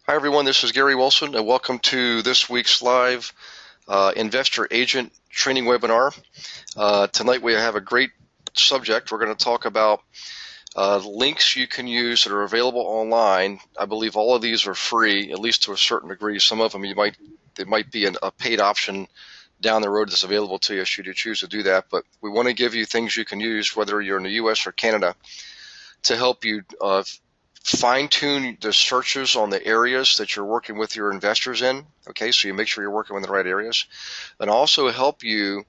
Hi, everyone. This is Gary Wilson, and welcome to this week's live investor agent training webinar. Tonight we have a great subject. We're going to talk about links you can use that are available online. I believe all of these are free, at least to a certain degree. Some of them there might be a paid option down the road that's available to you should you choose to do that. But we want to give you things you can use, whether you're in the U.S. or Canada, to help you fine-tune the searches on the areas that you're working with your investors in. Okay, so you make sure you're working in the right areas, and also help you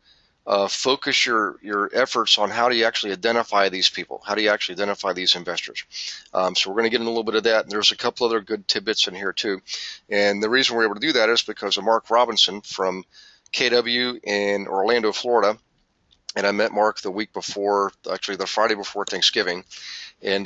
focus your efforts on how do you actually identify these people, how do you actually identify these investors. So we're going to get into a little bit of that. And there's a couple other good tidbits in here too, and the reason we're able to do that is because of Mark Robinson from KW in Orlando, Florida. And I met Mark the week before, actually the Friday before Thanksgiving, and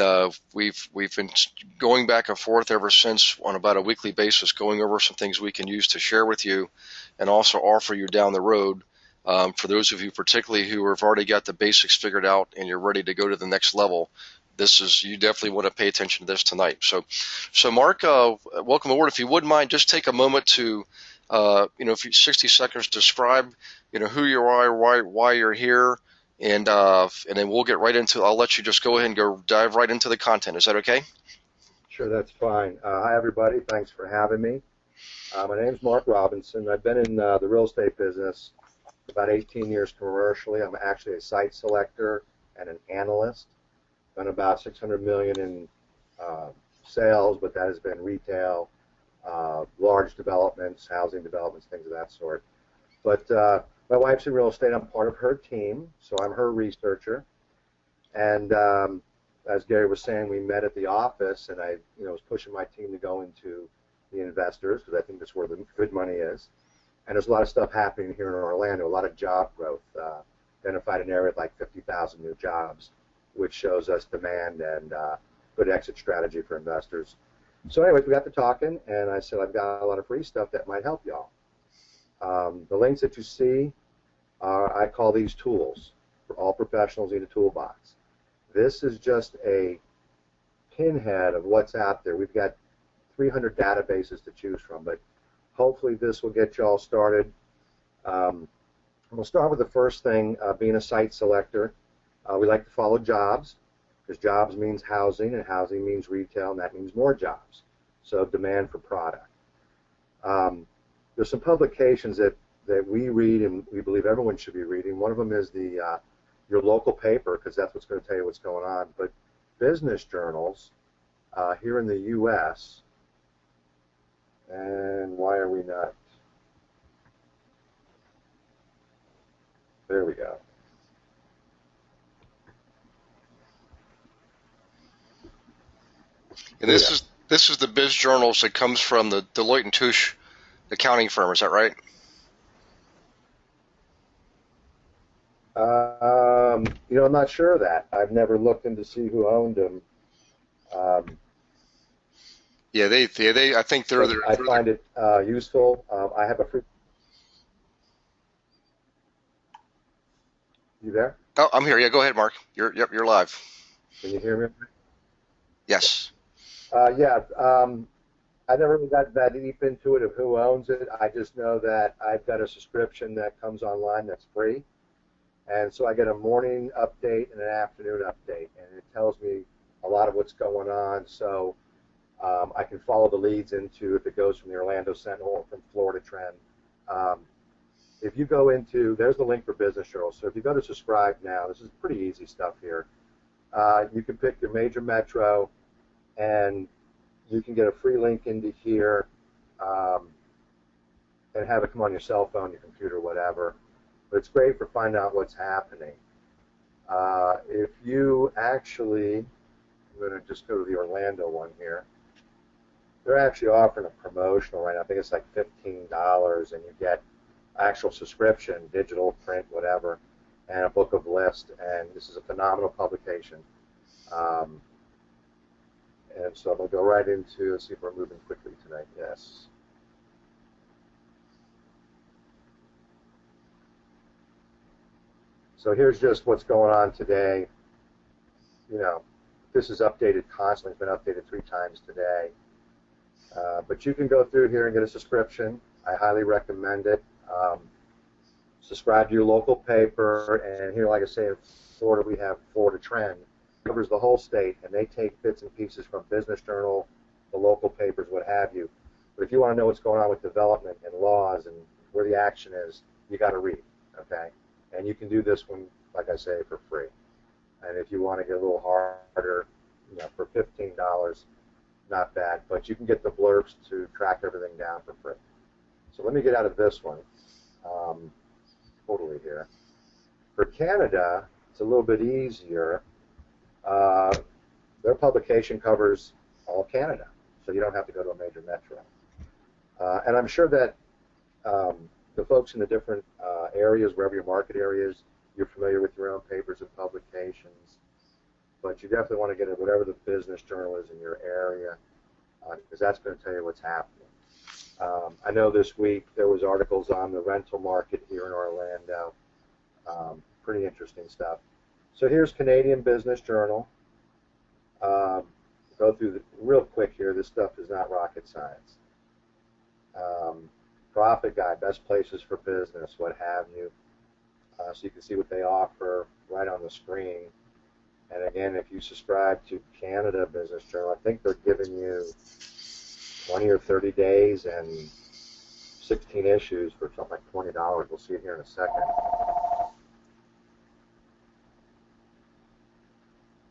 we've been going back and forth ever since on about a weekly basis, going over some things we can use to share with you, and also offer you down the road. For those of you particularly who have already got the basics figured out and you're ready to go to the next level, you definitely want to pay attention to this tonight. So Mark, welcome aboard. If you wouldn't mind, just take a moment to, if you 60 seconds, describe, who you are, why you're here, and then we'll get right into. I'll let you just go ahead and go dive right into the content. Is that okay? Sure, that's fine. Hi, everybody. Thanks for having me. My name's Mark Robinson. I've been in the real estate business about 18 years commercially. I'm actually a site selector and an analyst. Done about 600 million in sales, but that has been retail, large developments, housing developments, things of that sort. But my wife's in real estate. I'm part of her team, so I'm her researcher. And as Gary was saying, we met at the office, and I, was pushing my team to go into the investors because I think that's where the good money is. And there's a lot of stuff happening here in Orlando, a lot of job growth. Identified an area with like 50,000 new jobs, which shows us demand and good exit strategy for investors. So anyways, we got to talking, and I said, I've got a lot of free stuff that might help y'all. The links that you see, I call these tools. For all professionals need a toolbox. This is just a pinhead of what's out there. We've got 300 databases to choose from, but hopefully this will get you all started. We'll start with the first thing, being a site selector. We like to follow jobs, because jobs means housing, and housing means retail, and that means more jobs. So demand for product. There's some publications that we read and we believe everyone should be reading. One of them is your local paper, because that's what's going to tell you what's going on. But business journals here in the U.S., and why are we not? There we go. And this is the biz journals that comes from the Deloitte and Touche accounting firm. Is that right? I'm not sure of that. I've never looked in to see who owned them. Yeah, I think I find it useful. I have a free. You there? Oh, I'm here. Yeah, go ahead, Mark. You're live. Can you hear me? Yes. Yeah. I never really got that deep into it of who owns it. I just know that I've got a subscription that comes online that's free. And so I get a morning update and an afternoon update, and it tells me a lot of what's going on. So I can follow the leads into if it goes from the Orlando Sentinel or from Florida Trend. If you go into, there's the link for Business Journal. So if you go to subscribe now, this is pretty easy stuff here. You can pick your major metro, and you can get a free link into here and have it come on your cell phone, your computer, whatever. But it's great for finding out what's happening. If you actually, I'm going to just go to the Orlando one here. They're actually offering a promotional right now. I think it's like $15, and you get actual subscription, digital, print, whatever, and a book of list. And this is a phenomenal publication. And so I'm going to go right into, let's see if we're moving quickly tonight. Yes. So here's just what's going on today. This is updated constantly. It's been updated 3 times today. But you can go through here and get a subscription. I highly recommend it. Subscribe to your local paper, and here, like I say, in Florida, we have Florida Trend. It covers the whole state, and they take bits and pieces from Business Journal, the local papers, what have you. But if you want to know what's going on with development and laws and where the action is, you got to read, okay? And you can do this one, like I say, for free. And if you want to get a little harder, for $15, not bad. But you can get the blurbs to track everything down for free. So let me get out of this one. Totally here. For Canada, it's a little bit easier. Their publication covers all Canada, so you don't have to go to a major metro. And I'm sure that the folks in the different areas, wherever your market area is, you're familiar with your own papers and publications. But you definitely want to get it whatever the business journal is in your area, because that's going to tell you what's happening. I know this week there was articles on the rental market here in Orlando. Pretty interesting stuff. So here's Canadian Business Journal. Go through real quick here. This stuff is not rocket science. Profit guide, best places for business, what have you. So you can see what they offer right on the screen. And again, if you subscribe to Canada Business Journal, I think they're giving you 20 or 30 days and 16 issues for something like $20. We'll see it here in a second.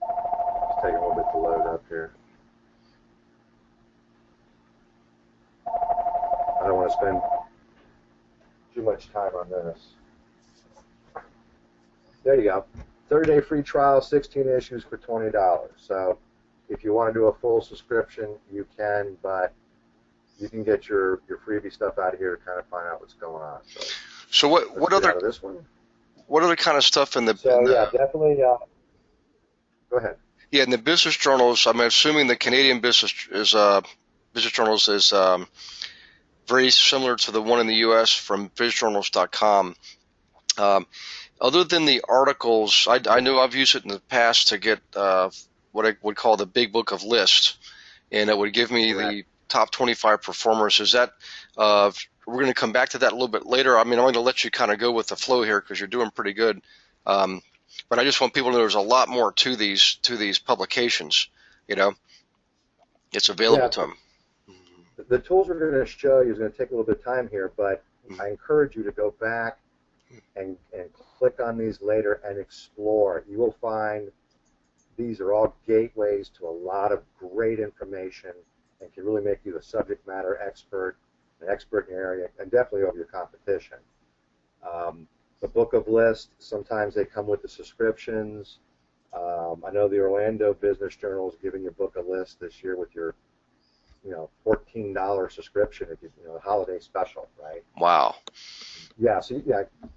Just taking a little bit to load up here. I don't want to spend too much time on this. There you go. 30-day free trial, 16 issues for $20. So if you want to do a full subscription, you can, but you can get your freebie stuff out of here to kind of find out what's going on. So what other this one? What other kind of stuff in the? So yeah, definitely. Go ahead. Yeah, in the business journals, I'm assuming the Canadian business journals is very similar to the one in the U.S. from bizjournals.com. Other than the articles, I know I've used it in the past to get what I would call the big book of lists, and it would give me the top 25 performers. Is that we're going to come back to that a little bit later. I mean, I'm going to let you kind of go with the flow here because you're doing pretty good. But I just want people to know there's a lot more to these publications. It's available to them. The tools we're going to show you is going to take a little bit of time here, but I encourage you to go back and click on these later and explore. You will find these are all gateways to a lot of great information and can really make you a subject matter expert, an expert in your area, and definitely over your competition. The book of lists, sometimes they come with the subscriptions. I know the Orlando Business Journal is giving you a book of lists this year with your $14 subscription if the holiday special, right? Wow. Yeah, so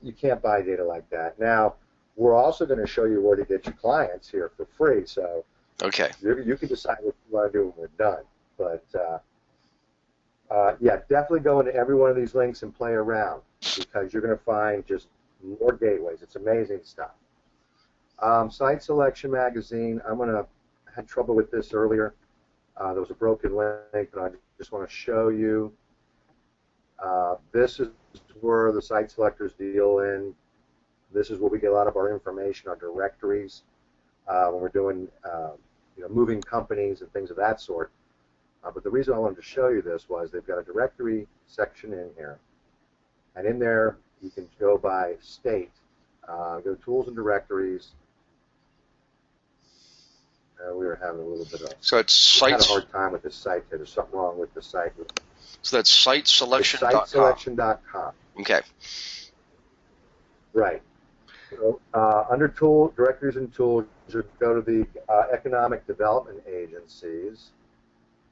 you can't buy data like that. Now, we're also going to show you where to get your clients here for free. So okay, you can decide what you want to do when we're done. But yeah, definitely go into every one of these links and play around because you're going to find just more gateways. It's amazing stuff. Site Selection Magazine. I had trouble with this earlier. There was a broken link, but I just want to show you. This is where the site selectors deal in. This is where we get a lot of our information, our directories, when we're doing moving companies and things of that sort. But the reason I wanted to show you this was they've got a directory section in here. And in there, you can go by state. Go to Tools and Directories. We were having a little bit of so it's sites. Had a hard time with this site here. There's something wrong with the site. So that's siteselection.com. Siteselection.com. Okay. Right. So, under Directories and Tools, you go to the Economic Development Agencies,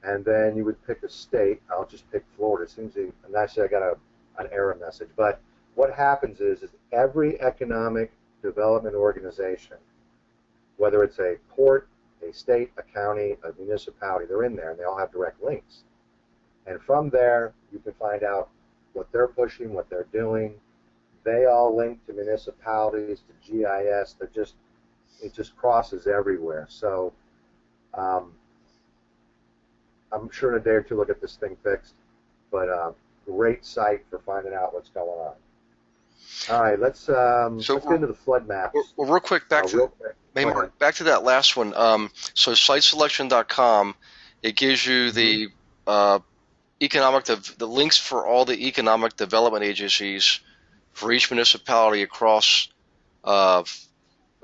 and then you would pick a state. I'll just pick Florida. It seems and actually I got an error message. But what happens is every economic development organization, whether it's a port, a state, a county, a municipality, they're in there, and they all have direct links. And from there, you can find out what they're pushing, what they're doing. They all link to municipalities, to GIS. It just crosses everywhere. So I'm sure in a day or two we'll get this thing fixed. But great site for finding out what's going on. All right, let's So get into the flood maps real quick, real quick. hey Go ahead. Mark, back to that last one. So siteselection.com, it gives you the uh, the links for all the economic development agencies for each municipality across, uh,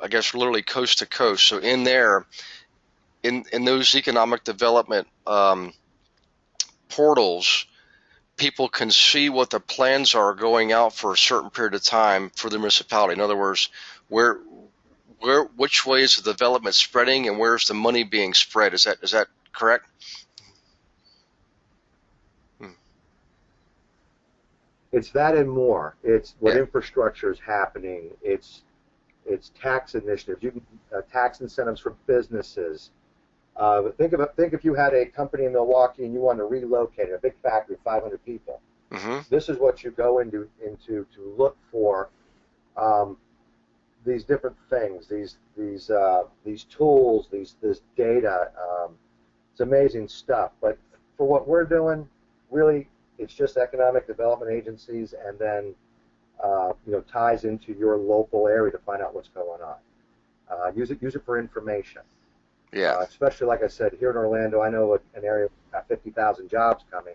I guess, literally coast to coast. So in there, in those economic development portals, people can see what the plans are going out for a certain period of time for the municipality. In other words, where which way is the development spreading and where's the money being spread? Is that correct? Hmm. It's that and more. It's what Yeah. infrastructure is happening. It's tax initiatives. You can tax incentives for businesses. Think if you had a company in Milwaukee and you wanted to relocate a big factory, 500 people. Hmm. This is what you go into to look for um, these different things, these tools, this data. It's amazing stuff. But for what we're doing, really, it's just economic development agencies, and then ties into your local area to find out what's going on. Use it for information. Yeah. Especially, like I said, here in Orlando, I know an area with 50,000 jobs coming.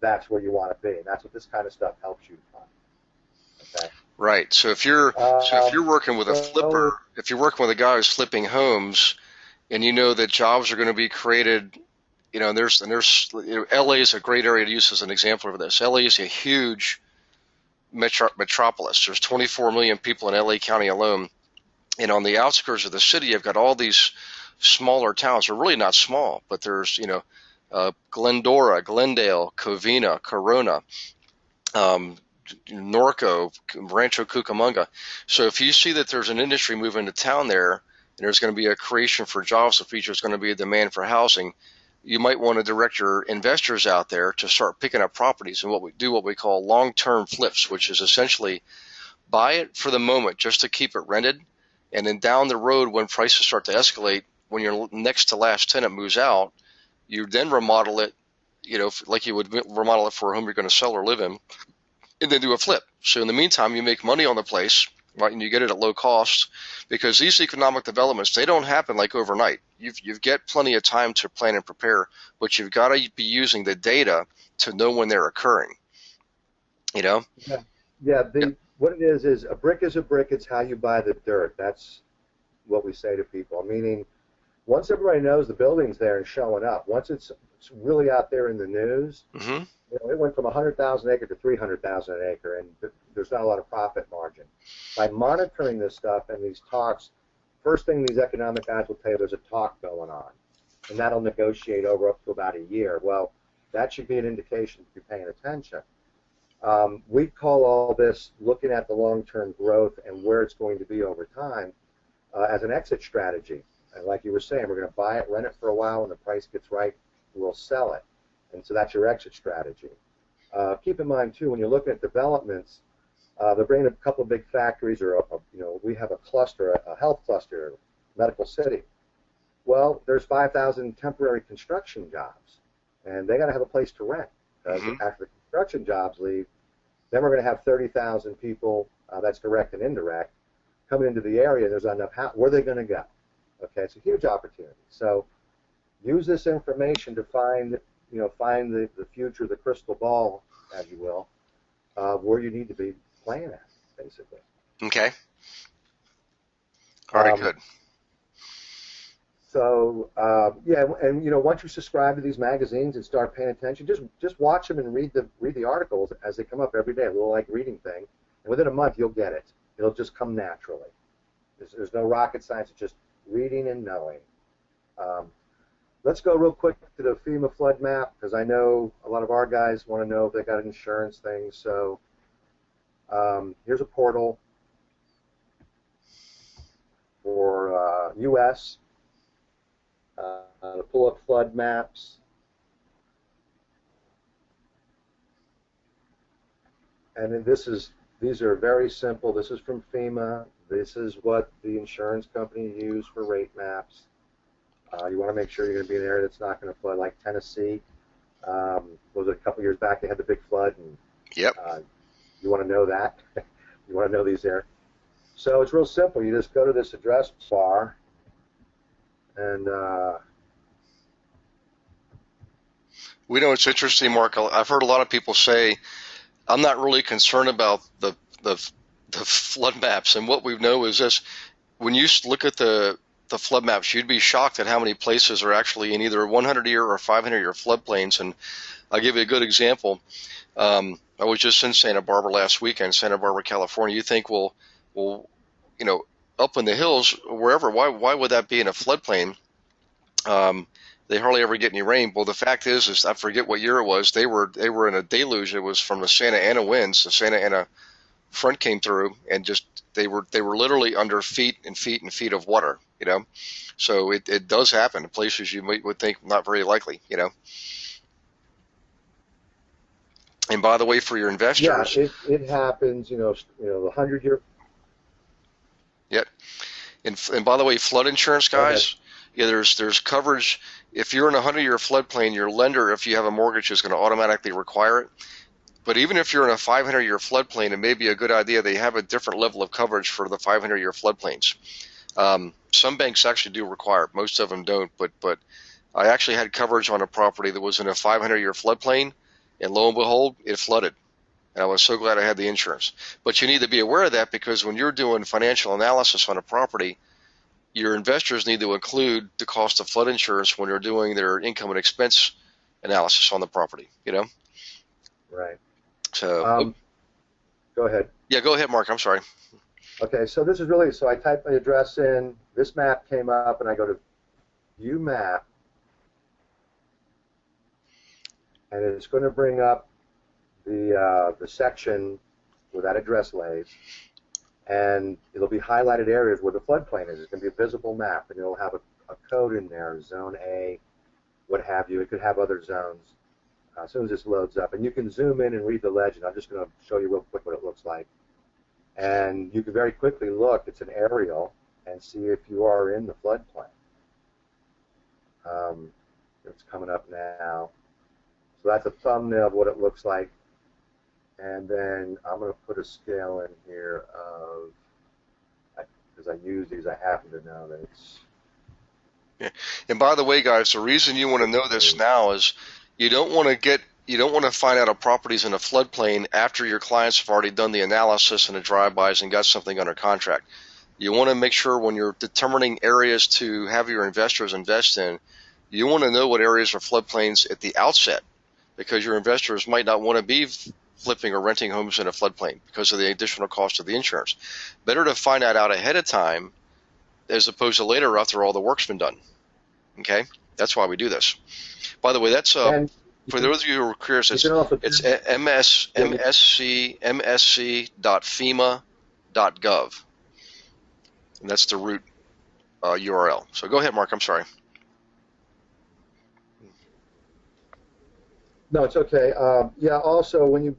That's where you want to be, and that's what this kind of stuff helps you find. Okay. Right. So if you're working with a flipper, So if you're working with a guy who's flipping homes, and you know that jobs are going to be created, LA is a great area to use as an example of this. LA is a huge metropolis. There's 24 million people in LA County alone, and on the outskirts of the city, you've got all these smaller towns. They're really not small, but there's Glendora, Glendale, Covina, Corona, um, Norco, Rancho Cucamonga. So if you see that there's an industry moving to town there, and there's going to be a creation for jobs, the future is going to be a demand for housing, you might want to direct your investors out there to start picking up properties and what we call long-term flips, which is essentially buy it for the moment just to keep it rented, and then down the road when prices start to escalate, when your next to last tenant moves out, you then remodel it, like you would remodel it for a home you're going to sell or live in, and then do a flip. So in the meantime, you make money on the place, right, and you get it at low cost, because these economic developments, they don't happen like overnight. You've got plenty of time to plan and prepare, but you've got to be using the data to know when they're occurring. You know? yeah, yeah. Yeah. What it is a brick is a brick. It's how you buy the dirt. That's what we say to people. Meaning, once everybody knows the building's there and showing up, once it's really out there in the news, Hmm. it went from 100,000 acre to 300,000 an acre, and there's not a lot of profit margin. By monitoring this stuff and these talks, first thing these economic guys will tell you, there's a talk going on, and that'll negotiate over up to about a year. Well, that should be an indication if you're paying attention. We call all this looking at the long-term growth and where it's going to be over time as an exit strategy. And like you were saying, we're going to buy it, rent it for a while, when the price gets right, we'll sell it. And so that's your exit strategy. Keep in mind, too, when you're looking at developments, they're bringing a couple of big factories, or we have a cluster, a health cluster, medical city. Well, there's 5,000 temporary construction jobs, and they got to have a place to rent, because Hmm. after the construction jobs leave, then we're going to have 30,000 people, that's direct and indirect, coming into the area. There's not enough where are they going to go? Okay, it's a huge opportunity. So use this information to find the future, the crystal ball, as you will, where you need to be playing at, basically. Okay. All right. Um, Good. yeah, and once you subscribe to these magazines and start paying attention, just watch them and read the articles as they come up every day. A little like reading thing, and within a month you'll get it. It'll just come naturally. There's no rocket science. It's just reading and knowing. Um, let's go real quick to the FEMA flood map, because I know a lot of our guys want to know if they got insurance things. So here's a portal for U.S. To pull up flood maps. And then these are very simple. This is from FEMA. This is what the insurance company used for rate maps. You want to make sure you're going to be in an area that's not going to flood, like Tennessee. Was it a couple years back they had the big flood, and Yep. you want to know that. You want to know these areas. So it's real simple. You just go to this address bar, and We know it's interesting, Mark. I've heard a lot of people say, I'm not really concerned about the flood maps. And what we know is this: when you look at the flood maps, you'd be shocked at how many places are actually in either 100-year or 500-year floodplains. And I'll give you a good example. I was just in Santa Barbara last weekend, Santa Barbara, California. You think, well, you know, up in the hills, wherever, why would that be in a floodplain? They hardly ever get any rain. Well, the fact is I forget what year it was. They were in a deluge. It was from the Santa Ana winds. The Santa Ana front came through, and just they were literally under feet and feet and feet of water. So it does happen in places you would think not very likely. And by the way, for your investors, yeah, it happens. The 100-year. yeah. And by the way, flood insurance, guys, yeah, there's coverage. If you're in a 100-year floodplain, your lender, if you have a mortgage, is going to automatically require it. But even if you're in a 500-year floodplain, it may be a good idea they have a different level of coverage for the 500-year floodplains. Some banks actually do require it. Most of them don't. But I actually had coverage on a property that was in a 500-year floodplain, and lo and behold, it flooded. And I was so glad I had the insurance. But you need to be aware of that, because when you're doing financial analysis on a property, your investors need to include the cost of flood insurance when they're doing their income and expense analysis on the property. Right. So Go ahead. yeah, go ahead, Mark. I'm sorry. Okay, so this is really, so I type my address in, this map came up, and I go to View Map, and it's going to bring up the section where that address lays, and it'll be highlighted areas where the floodplain is. It's going to be a visible map, and it'll have a code in there, Zone A, what have you. It could have other zones as soon as this loads up. And you can zoom in and read the legend. I'm just going to show you real quick what it looks like. And you can very quickly look, it's an aerial, and see if you are in the floodplain. It's coming up now. So that's a thumbnail of what it looks like. And then I'm going to put a scale in here of, because I use these, I happen to know that it's. Yeah. And by the way, guys, the reason you want to know this now is you don't want to find out a property's in a floodplain after your clients have already done the analysis and the drive-bys and got something under contract. You want to make sure when you're determining areas to have your investors invest in, you want to know what areas are floodplains at the outset, because your investors might not want to be flipping or renting homes in a floodplain because of the additional cost of the insurance. Better to find that out ahead of time as opposed to later after all the work's been done. Okay? That's why we do this. By the way, that's for those of you who are curious, it's msc.fema.gov. And that's the root URL. So go ahead, Mark. I'm sorry. No, it's okay. Yeah, also, when you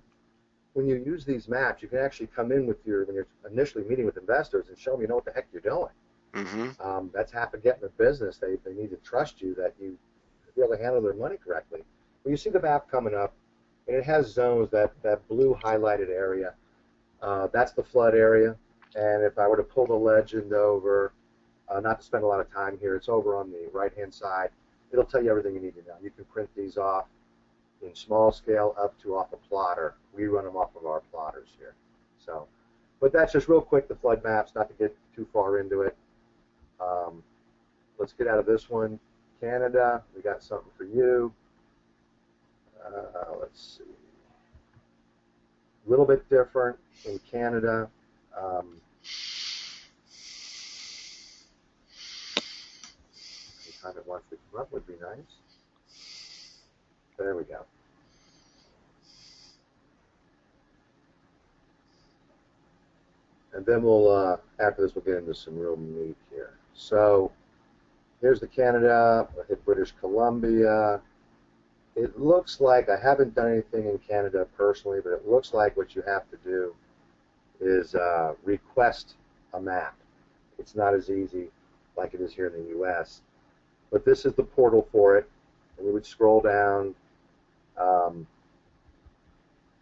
use these maps, you can actually come in when you're initially meeting with investors and show them you know what the heck you're doing. Mm-hmm. That's half of getting the business. They need to trust you that you be able to handle their money correctly. When you see the map coming up, and it has zones, that blue highlighted area, that's the flood area. And if I were to pull the legend over, not to spend a lot of time here, it's over on the right-hand side. It'll tell you everything you need to know. You can print these off in small scale up to off a plotter. We run them off of our plotters here. So, but that's just real quick, the flood maps, not to get too far into it. Let's get out of this one. Canada, we got something for you. Let's see. A little bit different in Canada. Anytime it wants to come up would be nice. There we go. And then we'll, after this, we'll get into some real meat here. So here's the Canada. I'll hit British Columbia. It looks like, I haven't done anything in Canada personally, but it looks like what you have to do is request a map. It's not as easy like it is here in the U.S. But this is the portal for it. And we would scroll down,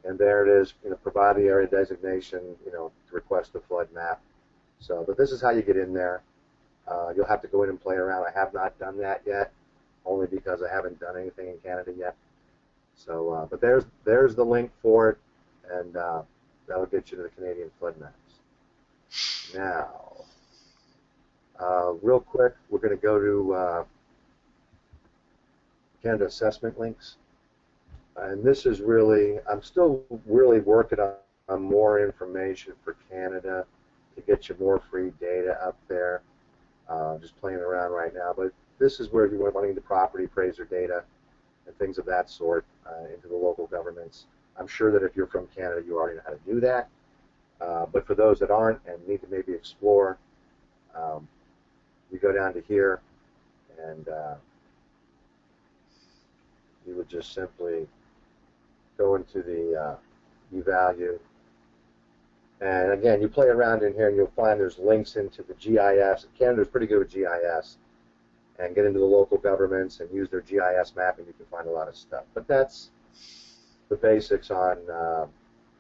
and there it is. Provide the area designation. To request the flood map. So, but this is how you get in there. You'll have to go in and play around. I have not done that yet, only because I haven't done anything in Canada yet. So, but there's the link for it, and that'll get you to the Canadian flood maps. Now, real quick, we're going to go to Canada assessment links. And this is really, I'm still really working on more information for Canada to get you more free data up there. Just playing around right now. But this is where you want wanting the property appraiser data and things of that sort into the local governments. I'm sure that if you're from Canada, you already know how to do that. But for those that aren't and need to maybe explore, you go down to here, and you would just simply go into the eValue. And again, you play around in here, and you'll find there's links into the GIS. Canada's pretty good with GIS. And get into the local governments and use their GIS mapping. You can find a lot of stuff. But that's the basics on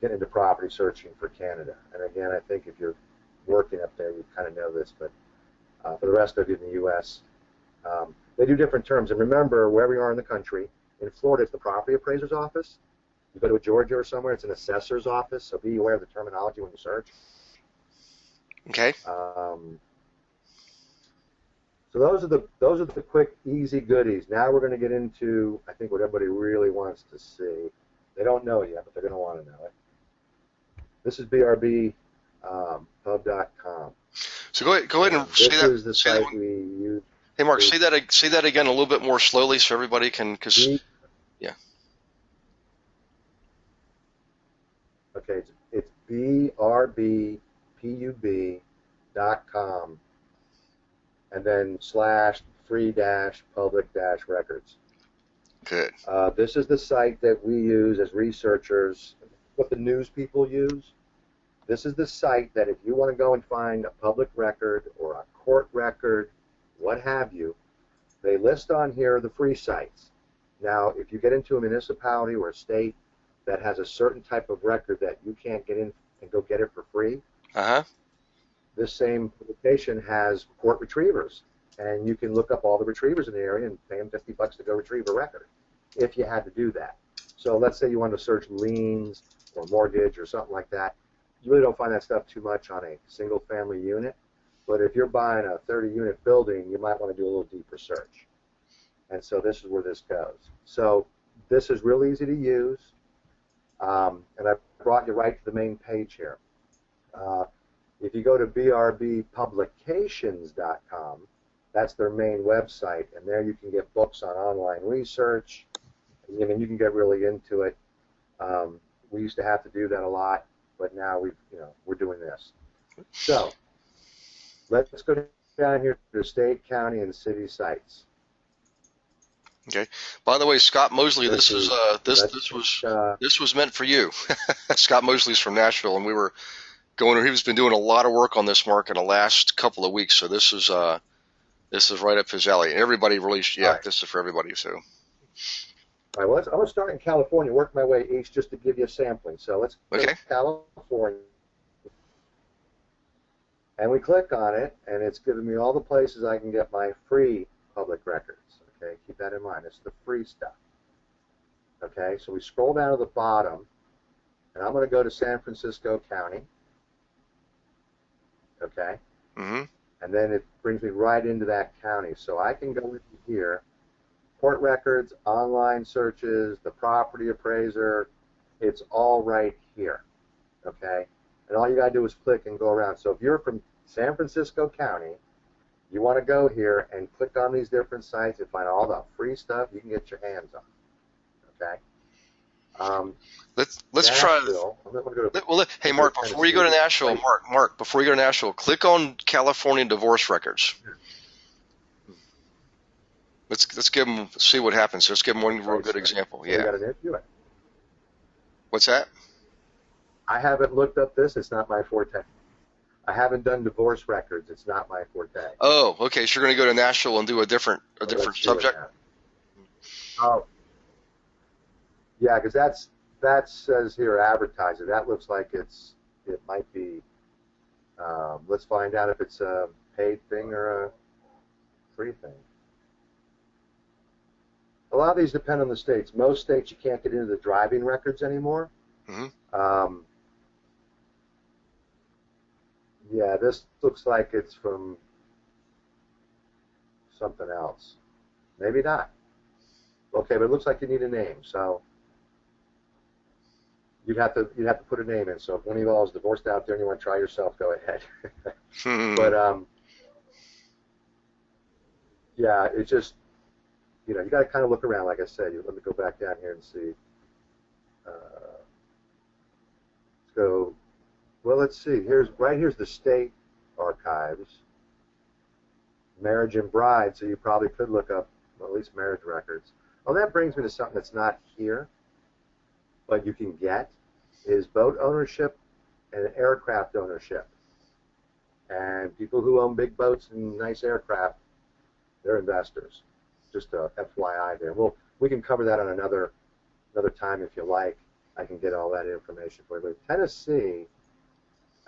getting into property searching for Canada. And again, I think if you're working up there, you kind of know this. But for the rest of you in the U.S., they do different terms. And remember, wherever you are in the country, in Florida, it's the property appraiser's office. You go to Georgia or somewhere, it's an assessor's office. So be aware of the terminology when you search. Okay. So those are the quick, easy goodies. Now we're going to get into, I think, what everybody really wants to see. They don't know yet, but they're going to want to know it. This is brbpub.com. So go ahead and say that. This is the site we use. Hey, Mark, say that again a little bit more slowly so everybody can, yeah. Okay, it's brbpub.com, and then /free-public-records. Good. This is the site that we use as researchers, what the news people use. This is the site that if you want to go and find a public record or a court record, what have you, they list on here the free sites. Now, if you get into a municipality or a state that has a certain type of record that you can't get in and go get it for free, this same publication has court retrievers, and you can look up all the retrievers in the area and pay them $50 to go retrieve a record, if you had to do that. So let's say you want to search liens or mortgage or something like that. You really don't find that stuff too much on a single-family unit, but if you're buying a 30-unit building, you might want to do a little deeper search. And so this is where this goes. So this is real easy to use, and I brought you right to the main page here. If you go to brbpublications.com, that's their main website, and there you can get books on online research. I mean, you can get really into it. We used to have to do that a lot, but now we're doing this. So let's go down here to state, county, and city sites. Okay. By the way, Scott Mosley, this was meant for you. Scott Mosley's from Nashville, and he's been doing a lot of work on this, Mark, in the last couple of weeks. So this is right up his alley. And everybody really, right. This is for everybody. So. All right. Well, I'm going to start in California, work my way east, just to give you a sampling. So let's go to California, and we click on it, and it's giving me all the places I can get my free public records. Okay, keep that in mind. It's the free stuff. Okay, so we scroll down to the bottom, and I'm going to go to San Francisco County. Okay, and then it brings me right into that county. So I can go into here, court records, online searches, the property appraiser. It's all right here. Okay, and all you got to do is click and go around. So if you're from San Francisco County, you want to go here and click on these different sites and find all the free stuff you can get your hands on. Okay. Let's try. Hey, Mark, before you go to Nashville, before you go to Nashville, click on California divorce records. Let's see what happens. Let's give them one real good example. Yeah. Got an issue. What's that? I haven't looked up this. It's not my forte. I haven't done divorce records. It's not my forte. Oh, okay. So you're going to go to Nashville and do a different subject. Oh, yeah, because that says here advertiser. That looks like it might be. Let's find out if it's a paid thing or a free thing. A lot of these depend on the states. Most states you can't get into the driving records anymore. Mm-hmm. Yeah, this looks like it's from something else. Maybe not. Okay, but it looks like you need a name, so you'd have to put a name in. So if one of you all is divorced out there and you want to try yourself, go ahead. But yeah, it's just you got to kind of look around. Like I said, let me go back down here and see. Let's go. Well, let's see. Here's the state archives, marriage and bride. So you probably could look up at least marriage records. Oh, that brings me to something that's not here, but you can get is boat ownership and aircraft ownership. And people who own big boats and nice aircraft, they're investors. Just a FYI there. Well, we can cover that on another time if you like. I can get all that information for you. But Tennessee,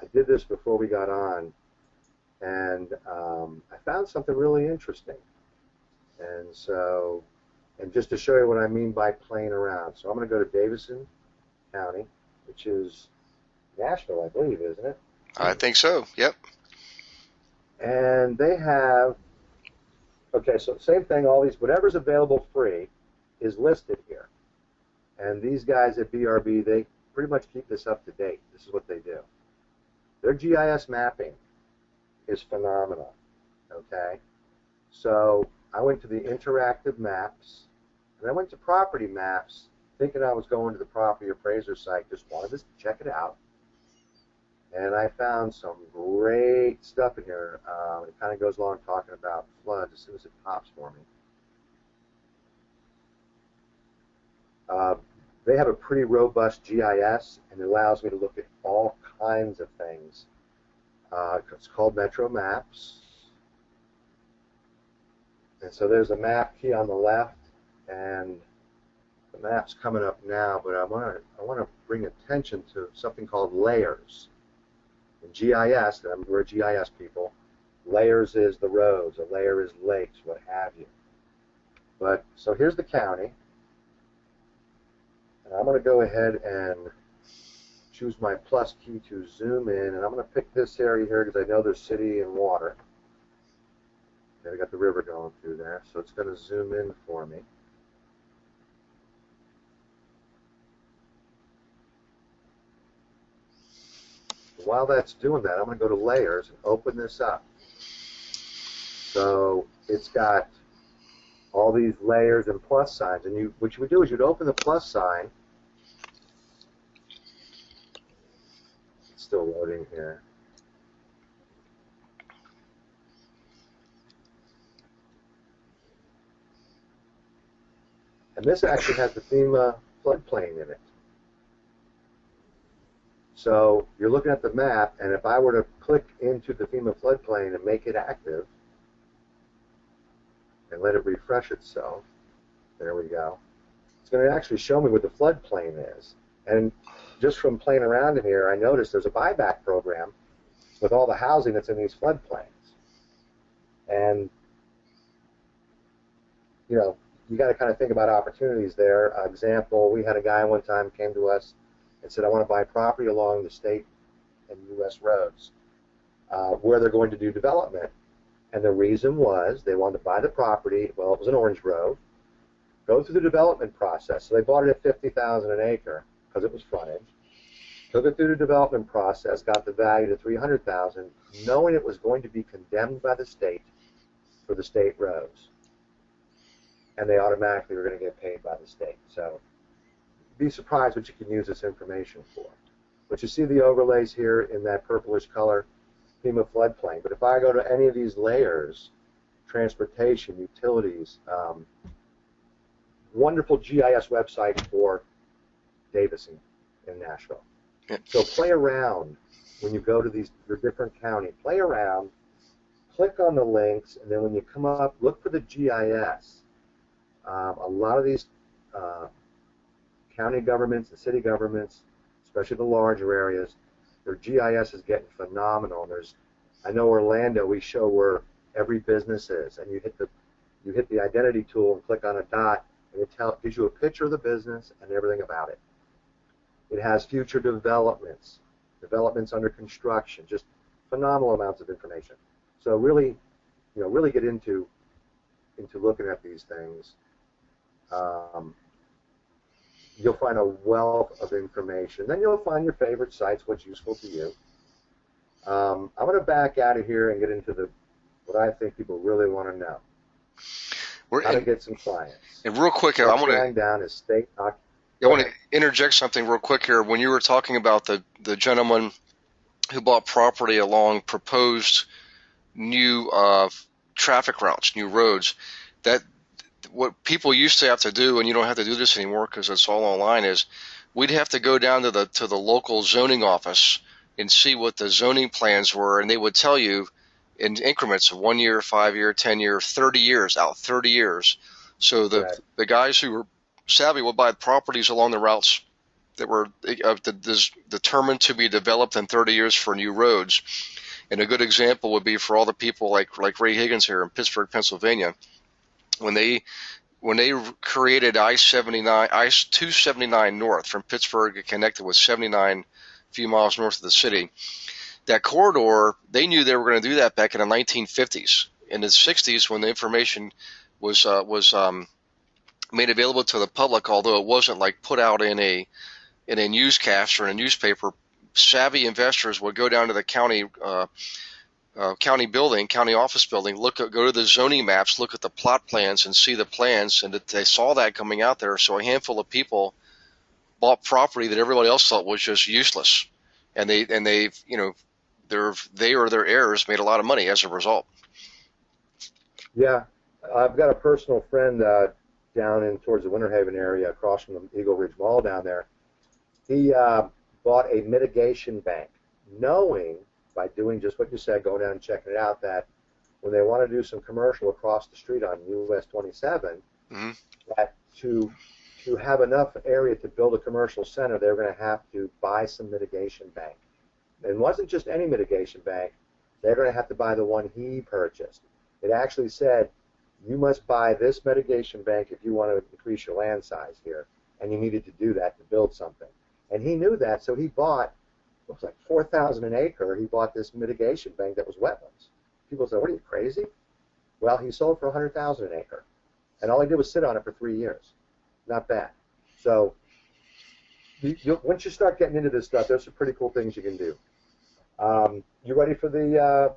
I did this before we got on, and I found something really interesting. And so, and just to show you what I mean by playing around. So I'm going to go to Davison County, which is Nashville, I believe, isn't it? I think so. Yep. And they have, okay, so same thing, all these, whatever's available free is listed here. And these guys at BRB, they pretty much keep this up to date. This is what they do. Their GIS mapping is phenomenal, okay? So I went to the interactive maps, and I went to property maps, thinking I was going to the property appraiser site, just wanted to check it out. And I found some great stuff in here. It kind of goes along talking about floods as soon as it pops for me. They have a pretty robust GIS, and it allows me to look at all kinds of things. It's called Metro Maps. And so there's a map key on the left, and the map's coming up now, but I want to bring attention to something called layers. In GIS, and we're GIS people, layers is the roads, a layer is lakes, what have you. But, so here's the county, and I'm going to go ahead and choose my plus key to zoom in, and I'm going to pick this area here because I know there's city and water. Okay, I got the river going through there, so it's going to zoom in for me. While that's doing that, I'm going to go to layers and open this up. So it's got all these layers and plus signs, and what you would do is you'd open the plus sign. It's still loading here. And this actually has the FEMA floodplain in it. So you're looking at the map, and if I were to click into the FEMA floodplain and make it active, and let it refresh itself, there we go. It's going to actually show me what the floodplain is. And just from playing around in here, I noticed there's a buyback program with all the housing that's in these floodplains. And, you got to kind of think about opportunities there. Example, we had a guy one time came to us and said, I want to buy property along the state and U.S. roads where they're going to do development. And the reason was they wanted to buy the property, well, it was an orange grove, go through the development process. So they bought it at $50,000 an acre because it was frontage. Took it through the development process, got the value to $300,000, knowing it was going to be condemned by the state for the state roads. And they automatically were going to get paid by the state. So be surprised what you can use this information for. But you see the overlays here in that purplish color, FEMA floodplain. But if I go to any of these layers, transportation, utilities, wonderful GIS website for Davison in Nashville. Yeah. So play around when you go to your different county, play around, click on the links, and then when you come up, look for the GIS. A lot of these county governments and city governments, especially the larger areas, their GIS is getting phenomenal. I know Orlando, we show where every business is, and you hit the identity tool and click on a dot, and it gives you a picture of the business and everything about it. It has future developments under construction, just phenomenal amounts of information. So really, really get into looking at these things. You'll find a wealth of information. Then you'll find your favorite sites, what's useful to you. I'm going to back out of here and get into what I think people really want to know. How to get some clients. And real quick, I want to interject something real quick here. When you were talking about the gentleman who bought property along proposed new traffic routes, new roads, that what people used to have to do, and you don't have to do this anymore because it's all online, is we'd have to go down to the local zoning office and see what the zoning plans were, and they would tell you in increments of 1 year, 5 year, 10 year, 30 years, out 30 years. So the guys who were savvy would buy properties along the routes that were determined to be developed in 30 years for new roads. And a good example would be for all the people like Ray Higgins here in Pittsburgh, Pennsylvania, when they created I-279 North from Pittsburgh and connected with 79 a few miles north of the city. That corridor, they knew they were going to do that back in the 1950s. In the 60s, when the information was made available to the public, although it wasn't like put out in a newscast or in a newspaper, savvy investors would go down to the county office building, go to the zoning maps, look at the plot plans, and see the plans, and they saw that coming out there. So a handful of people bought property that everybody else thought was just useless, and they or their heirs made a lot of money as a result. Yeah, I've got a personal friend down in towards the Winter Haven area, across from the Eagle Ridge Mall down there. He bought a mitigation bank, knowing by doing just what you said, going down and checking it out, that when they want to do some commercial across the street on US 27, that to have enough area to build a commercial center, they're going to have to buy some mitigation bank. And it wasn't just any mitigation bank. They're going to have to buy the one he purchased. It actually said, you must buy this mitigation bank if you want to increase your land size here. And you needed to do that to build something. And he knew that, so he bought, it was like $4,000 an acre. He bought this mitigation bank that was wetlands. People said, what are you, crazy? Well, he sold for $100,000 an acre. And all he did was sit on it for 3 years. Not bad. So once you start getting into this stuff, there's some pretty cool things you can do. You ready for the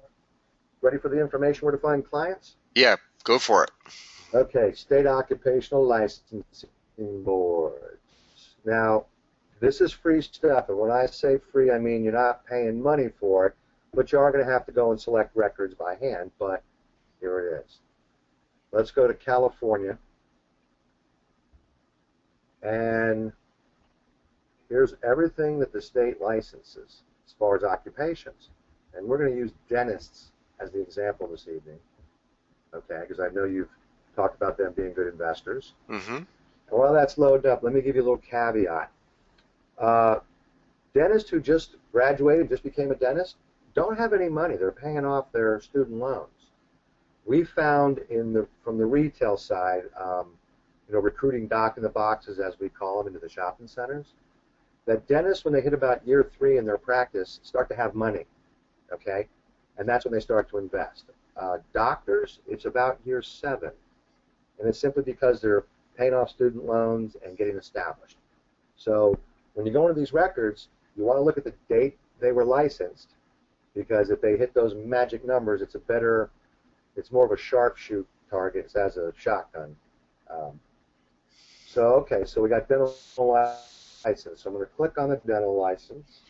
information where to find clients? Yeah, go for it. Okay, State Occupational Licensing Boards. Now, this is free stuff, and when I say free, I mean you're not paying money for it, but you are going to have to go and select records by hand, but here it is. Let's go to California, and here's everything that the state licenses as far as occupations, and we're going to use dentists as the example this evening, okay, because I know you've talked about them being good investors. Mm-hmm. And while that's loaded up, let me give you a little caveat. Dentists who just graduated, just became a dentist, don't have any money. They're paying off their student loans. We found from the retail side, recruiting doc in the boxes, as we call them, into the shopping centers, that dentists, when they hit about year 3 in their practice, start to have money, okay? And that's when they start to invest. Doctors, it's about year 7. And it's simply because they're paying off student loans and getting established. So when you go into these records, you want to look at the date they were licensed, because if they hit those magic numbers, it's more of a sharpshoot target as a shotgun. So we got dental license. So I'm going to click on the dental license.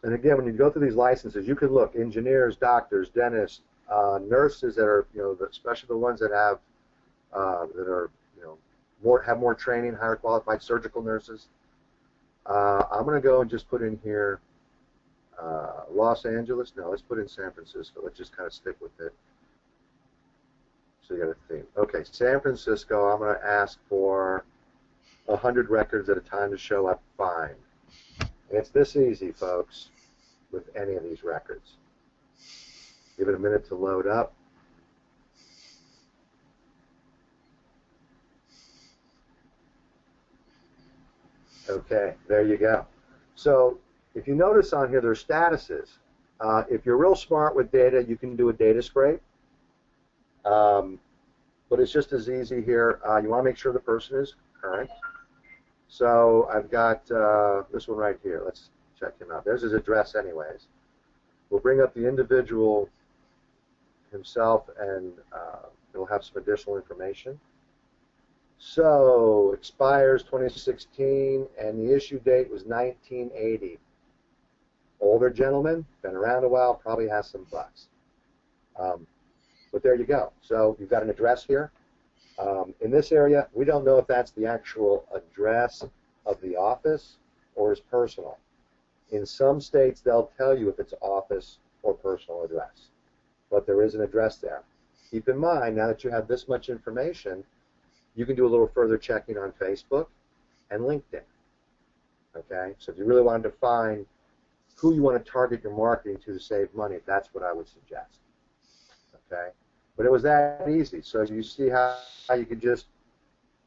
And again, when you go through these licenses, you can look engineers, doctors, dentists, nurses that are, especially the ones that have that are, have more training, higher qualified surgical nurses. I'm going to go and just put in here Los Angeles. No, let's put in San Francisco. Let's just kind of stick with it. So you got a theme. Okay, San Francisco, I'm going to ask for 100 records at a time to show up fine. And it's this easy, folks, with any of these records. Give it a minute to load up. Okay, there you go. So if you notice on here, there's statuses. If you're real smart with data, you can do a data scrape. But it's just as easy here. You want to make sure the person is current. So I've got this one right here. Let's check him out. There's his address anyways. We'll bring up the individual himself, and it'll have some additional information. So expires 2016, and the issue date was 1980. Older gentleman, been around a while, probably has some bucks. But there you go. So you've got an address here. In this area, we don't know if that's the actual address of the office or his personal. In some states, they'll tell you if it's office or personal address. But there is an address there. Keep in mind, now that you have this much information, you can do a little further checking on Facebook and LinkedIn. Okay? So if you really wanted to find who you want to target your marketing to save money, that's what I would suggest. Okay? But it was that easy. So you see how you could just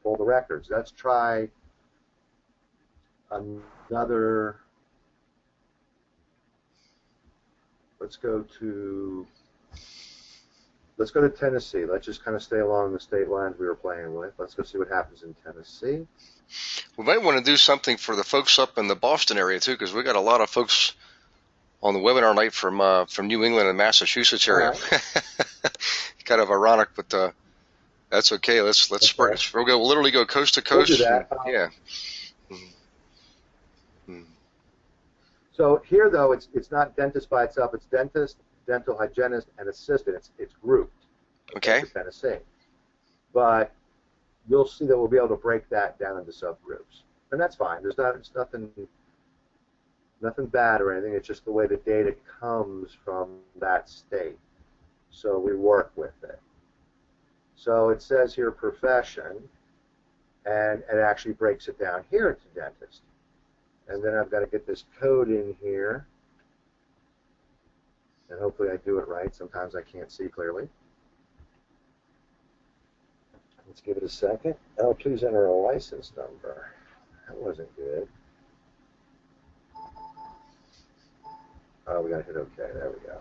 pull the records. Let's try another. Let's go to Tennessee. Let's just kind of stay along the state lines we were playing with. Let's go see what happens in Tennessee. We might want to do something for the folks up in the Boston area too, because we got a lot of folks on the webinar night from New England and Massachusetts area. Right. Kind of ironic, but that's okay. Let's spread. We'll literally go coast to coast. We'll do that. Yeah. So here, though, it's not dentist by itself. It's dentist, dental hygienist, and assistant. It's grouped. Okay. Tennessee. But you'll see that we'll be able to break that down into subgroups, and that's fine. It's nothing bad or anything. It's just the way the data comes from that state. So we work with it. So it says here profession, and it actually breaks it down here to dentist. And then I've got to get this code in here, and hopefully I do it right. Sometimes I can't see clearly. Let's give it a second. Oh, please enter a license number. That wasn't good. Oh, we got to hit OK. There we go.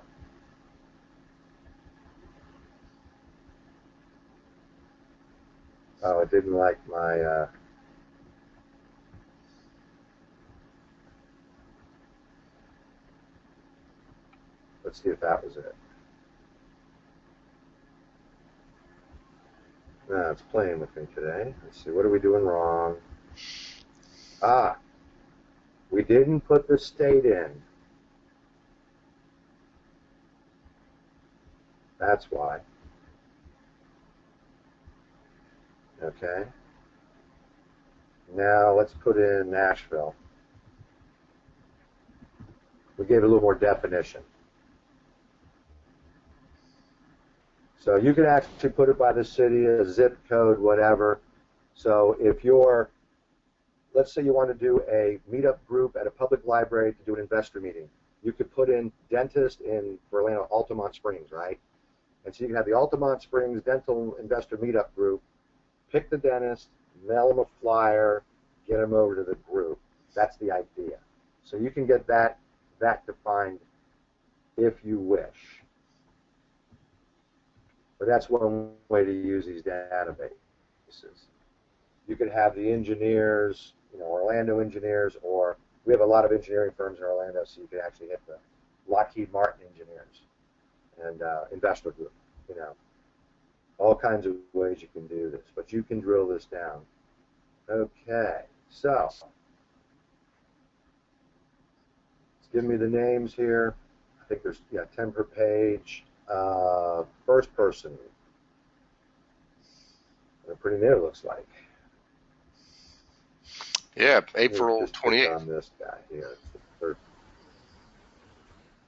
Oh, it didn't like my... Let's see if that was it. No, it's playing with me today. Let's see, what are we doing wrong? Ah, we didn't put the state in. That's why. Okay. Now let's put in Nashville. We gave it a little more definition. So you can actually put it by the city, a zip code, whatever. So if you're, let's say you want to do a meetup group at a public library to do an investor meeting, you could put in dentist in Orlando, Altamont Springs, right? And so you can have the Altamont Springs Dental Investor Meetup group, pick the dentist, mail them a flyer, get them over to the group. That's the idea. So you can get that defined if you wish. But that's one way to use these databases. You could have the engineers, Orlando engineers, or we have a lot of engineering firms in Orlando, so you could actually hit the Lockheed Martin engineers and investor group, all kinds of ways you can do this, but you can drill this down. Okay, so let's give me the names here. I think there's 10 per page. First person. They're pretty new, it looks like. Yeah, Let me April just click 28th. on this guy here. It's the third.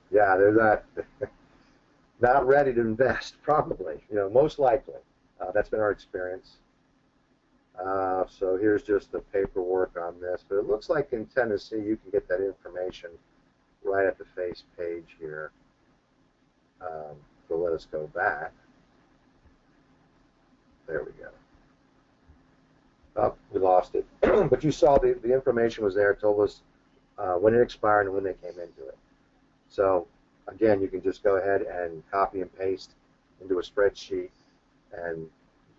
Yeah, they're not ready to invest, probably. Most likely. That's been our experience. So here's just the paperwork on this. But it looks like in Tennessee you can get that information right at the face page here. So let us go back. There we go. Oh, we lost it. But you saw the information was there. It told us when it expired and when they came into it. So again, you can just go ahead and copy and paste into a spreadsheet and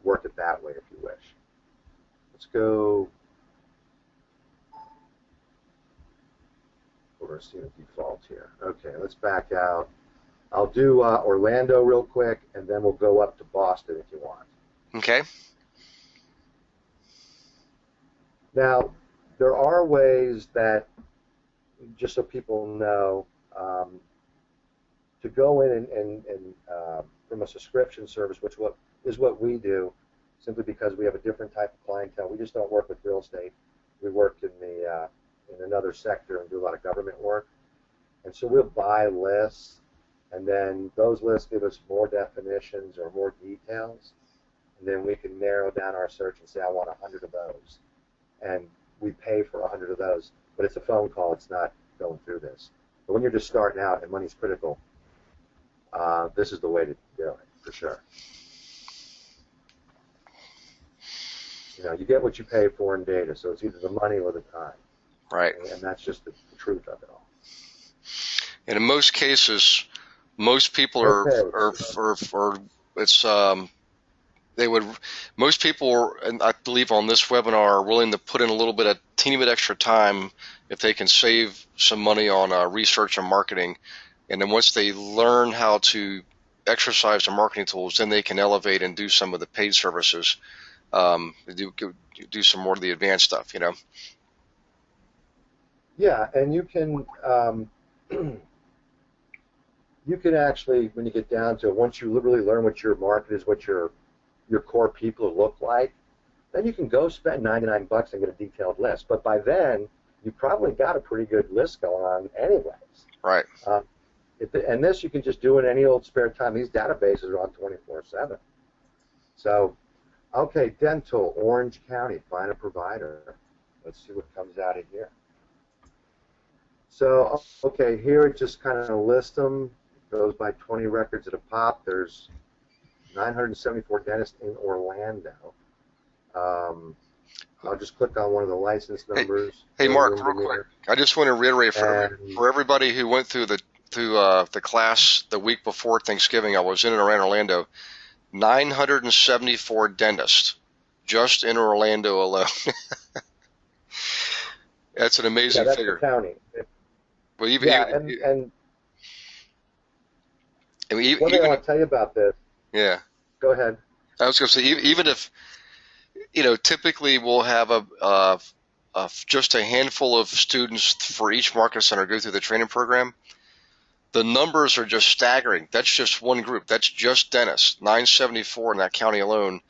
work it that way if you wish. Let's go. We're going to see the default here. Okay, let's back out. I'll do Orlando real quick, and then we'll go up to Boston if you want. Okay. Now, there are ways that, just so people know, to go in and from a subscription service, which is what we do, simply because we have a different type of clientele. We just don't work with real estate. We work in another sector and do a lot of government work. And so we'll buy lists, and then those lists give us more definitions or more details, and then we can narrow down our search and say, I want 100 of those. And we pay for 100 of those, but it's a phone call. It's not going through this. But when you're just starting out and money's critical, this is the way to do it, for sure. You get what you pay for in data, so it's either the money or the time. Right. And that's just the truth of it all. And in most cases, most people most people, and I believe on this webinar, are willing to put in a teeny bit extra time if they can save some money on research and marketing. And then once they learn how to exercise their marketing tools, then they can elevate and do some of the paid services, do some more of the advanced stuff, Yeah, and you can you can actually, when you get down to it, once you literally learn what your market is, what your core people look like, then you can go spend $99 and get a detailed list. But by then, you probably got a pretty good list going on anyways. Right. And this you can just do in any old spare time. These databases are on 24/7. So, okay, dental, Orange County, find a provider. Let's see what comes out of here. So, okay, here it just kind of lists them. It goes by 20 records at a pop. There's 974 dentists in Orlando. I'll just click on one of the license numbers. Hey Mark, real quick, I just want to reiterate for everybody who went through the class the week before Thanksgiving. I was in and around Orlando. 974 dentists just in Orlando alone. That's an amazing figure. The county. Well, one thing I want to tell you about this. Yeah. Go ahead. I was going to say, even if, typically we'll have just a handful of students for each market center go through the training program, the numbers are just staggering. That's just one group. That's just dentists, 974 in that county alone,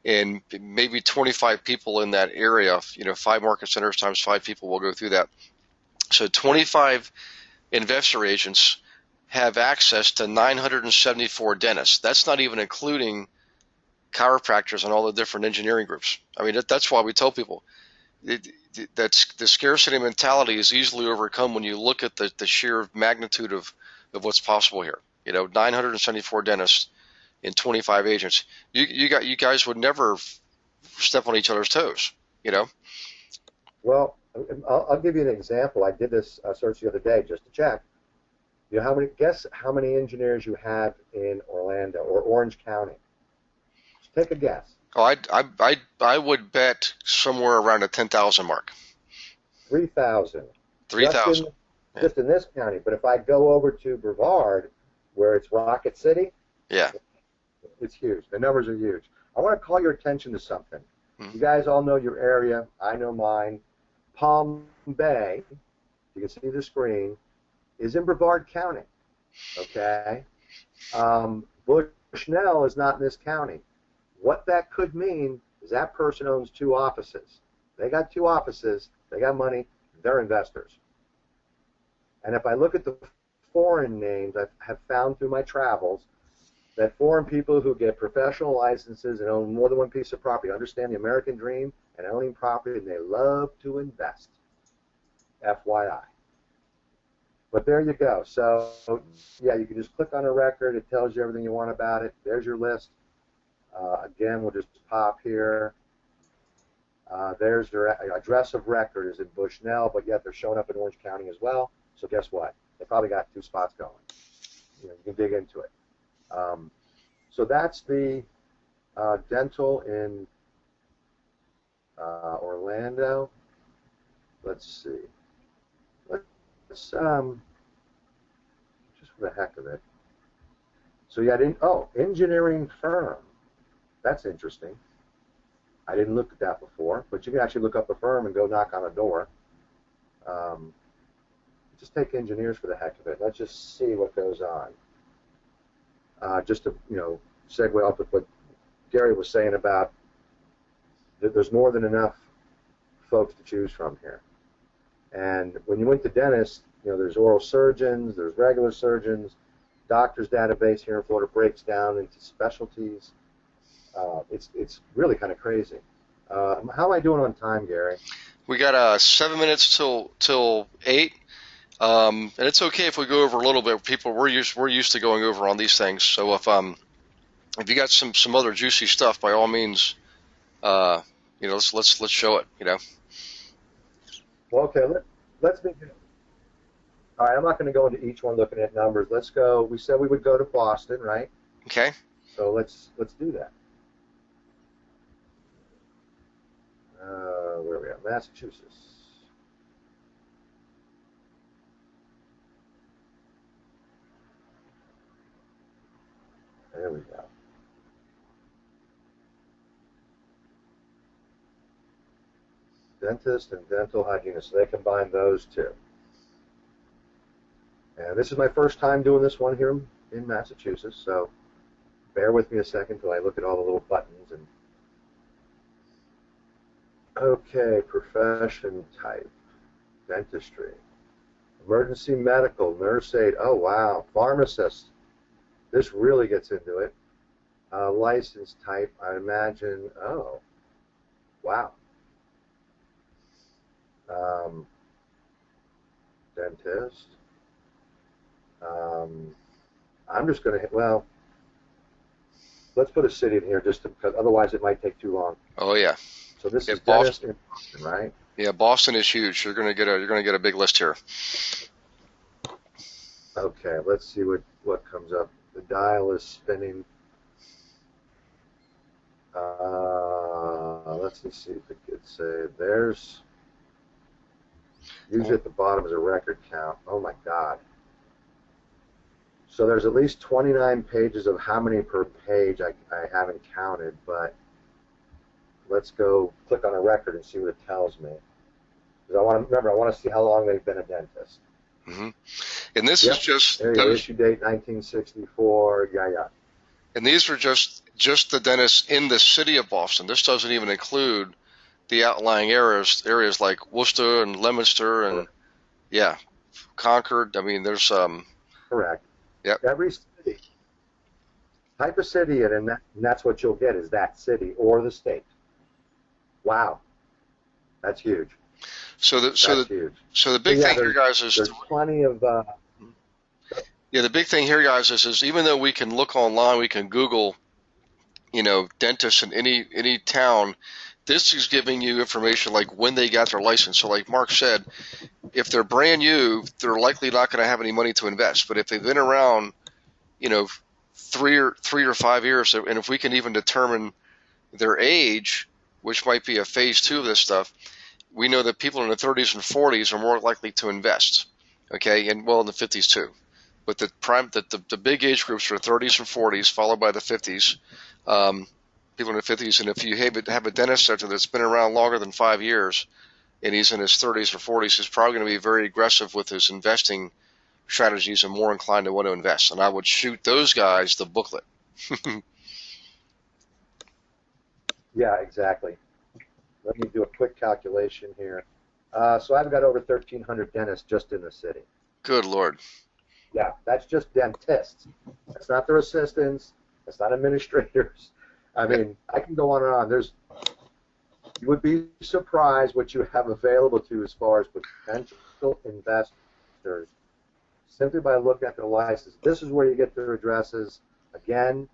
and maybe 25 people in that area. 5 market centers times 5 people will go through that. So 25 investor agents have access to 974 dentists. That's not even including chiropractors and all the different engineering groups. I mean, that's why we tell people that's the scarcity mentality is easily overcome when you look at the sheer magnitude of what's possible here. 974 dentists and 25 agents. You guys would never step on each other's toes. Well, I'll give you an example. I did this search the other day just to check. Guess how many engineers you have in Orlando or Orange County? Just take a guess. Oh, I would bet somewhere around the 10,000 mark. 3,000. 3,000. Just in this county. But if I go over to Brevard, where it's Rocket City, yeah, it's huge. The numbers are huge. I want to call your attention to something. You guys all know your area. I know mine. Palm Bay, you can see the screen, is in Brevard County. Okay? Bushnell is not in this county. What that could mean is that person owns 2 offices. They got 2 offices, they got money, they're investors. And if I look at the foreign names, I have found through my travels that foreign people who get professional licenses and own more than one piece of property understand the American dream and owning property, and they love to invest. FYI. But there you go. So, yeah, you can just click on a record. It tells you everything you want about it. There's your list. Again, we'll just pop here. There's their address of record is in Bushnell, but yet they're showing up in Orange County as well. So guess what? They probably got 2 spots going. You can dig into it. So that's the dental in Orlando. Let's see. Let's just for the heck of it. So you had engineering firm. That's interesting. I didn't look at that before, but you can actually look up a firm and go knock on a door. Just take engineers for the heck of it. Let's just see what goes on. Just to segue off with what Gary was saying about there's more than enough folks to choose from here. And when you went to dentists, there's oral surgeons, there's regular surgeons, doctors' database here in Florida breaks down into specialties. It's really kind of crazy. How am I doing on time, Gary? We got 7 minutes till 8. And it's okay if we go over a little bit. We're used to going over on these things. So if you got some other juicy stuff, by all means, let's show it. Well, okay, let's begin. All right, I'm not going to go into each one looking at numbers. Let's go. We said we would go to Boston, right? Okay. So let's do that. Where are we at? Massachusetts. There we go. Dentist and dental hygienist. So they combine those two. And this is my first time doing this one here in Massachusetts, so bear with me a second till I look at all the little buttons. And okay, profession type, dentistry, emergency medical, nurse aide. Oh wow, pharmacist. This really gets into it. License type, I imagine. Oh, wow. Dentist. I'm just going to hit, well, let's put a city in here just because otherwise it might take too long. Oh yeah. So this is Boston, in Boston, right? Yeah, Boston is huge. You're going to get a big list here. Okay, let's see what comes up. The dial is spinning. Let's see if it could say there's usually at the bottom is a record count. Oh my God. So there's at least 29 pages of how many per page I haven't counted, but let's go click on a record and see what it tells me. Because I want to see how long they've been a dentist. Mm-hmm. And this is just there you go, issue date 1964. Yeah. And these are just the dentists in the city of Boston. This doesn't even include the outlying areas like Worcester and Leominster and Concord. I mean, there's correct. Yep. Every city, type of city, and that's what you'll get is that city or the state. Wow, that's huge. So the big thing here, guys, is there's plenty of. The big thing here, guys, is even though we can look online, we can Google, dentists in any town. This is giving you information like when they got their license. So like Mark said, if they're brand new, they're likely not going to have any money to invest. But if they've been around, 3 or 5 years, and if we can even determine their age, which might be a phase 2 of this stuff, we know that people in the 30s and 40s are more likely to invest. Okay, and well in the 50s too. But the big age groups are 30s and 40s, followed by the 50s. People in the 50s, and if you have a dentist that's been around longer than 5 years, and he's in his 30s or 40s, he's probably going to be very aggressive with his investing strategies and more inclined to want to invest. And I would shoot those guys the booklet. Yeah, exactly. Let me do a quick calculation here. So I've got over 1,300 dentists just in the city. Good Lord. Yeah, that's just dentists. That's not their assistants. That's not administrators. I Yeah. mean, I can go on and on. You would be surprised what you have available to as far as potential investors simply by looking at their license. This is where you get their addresses. Again,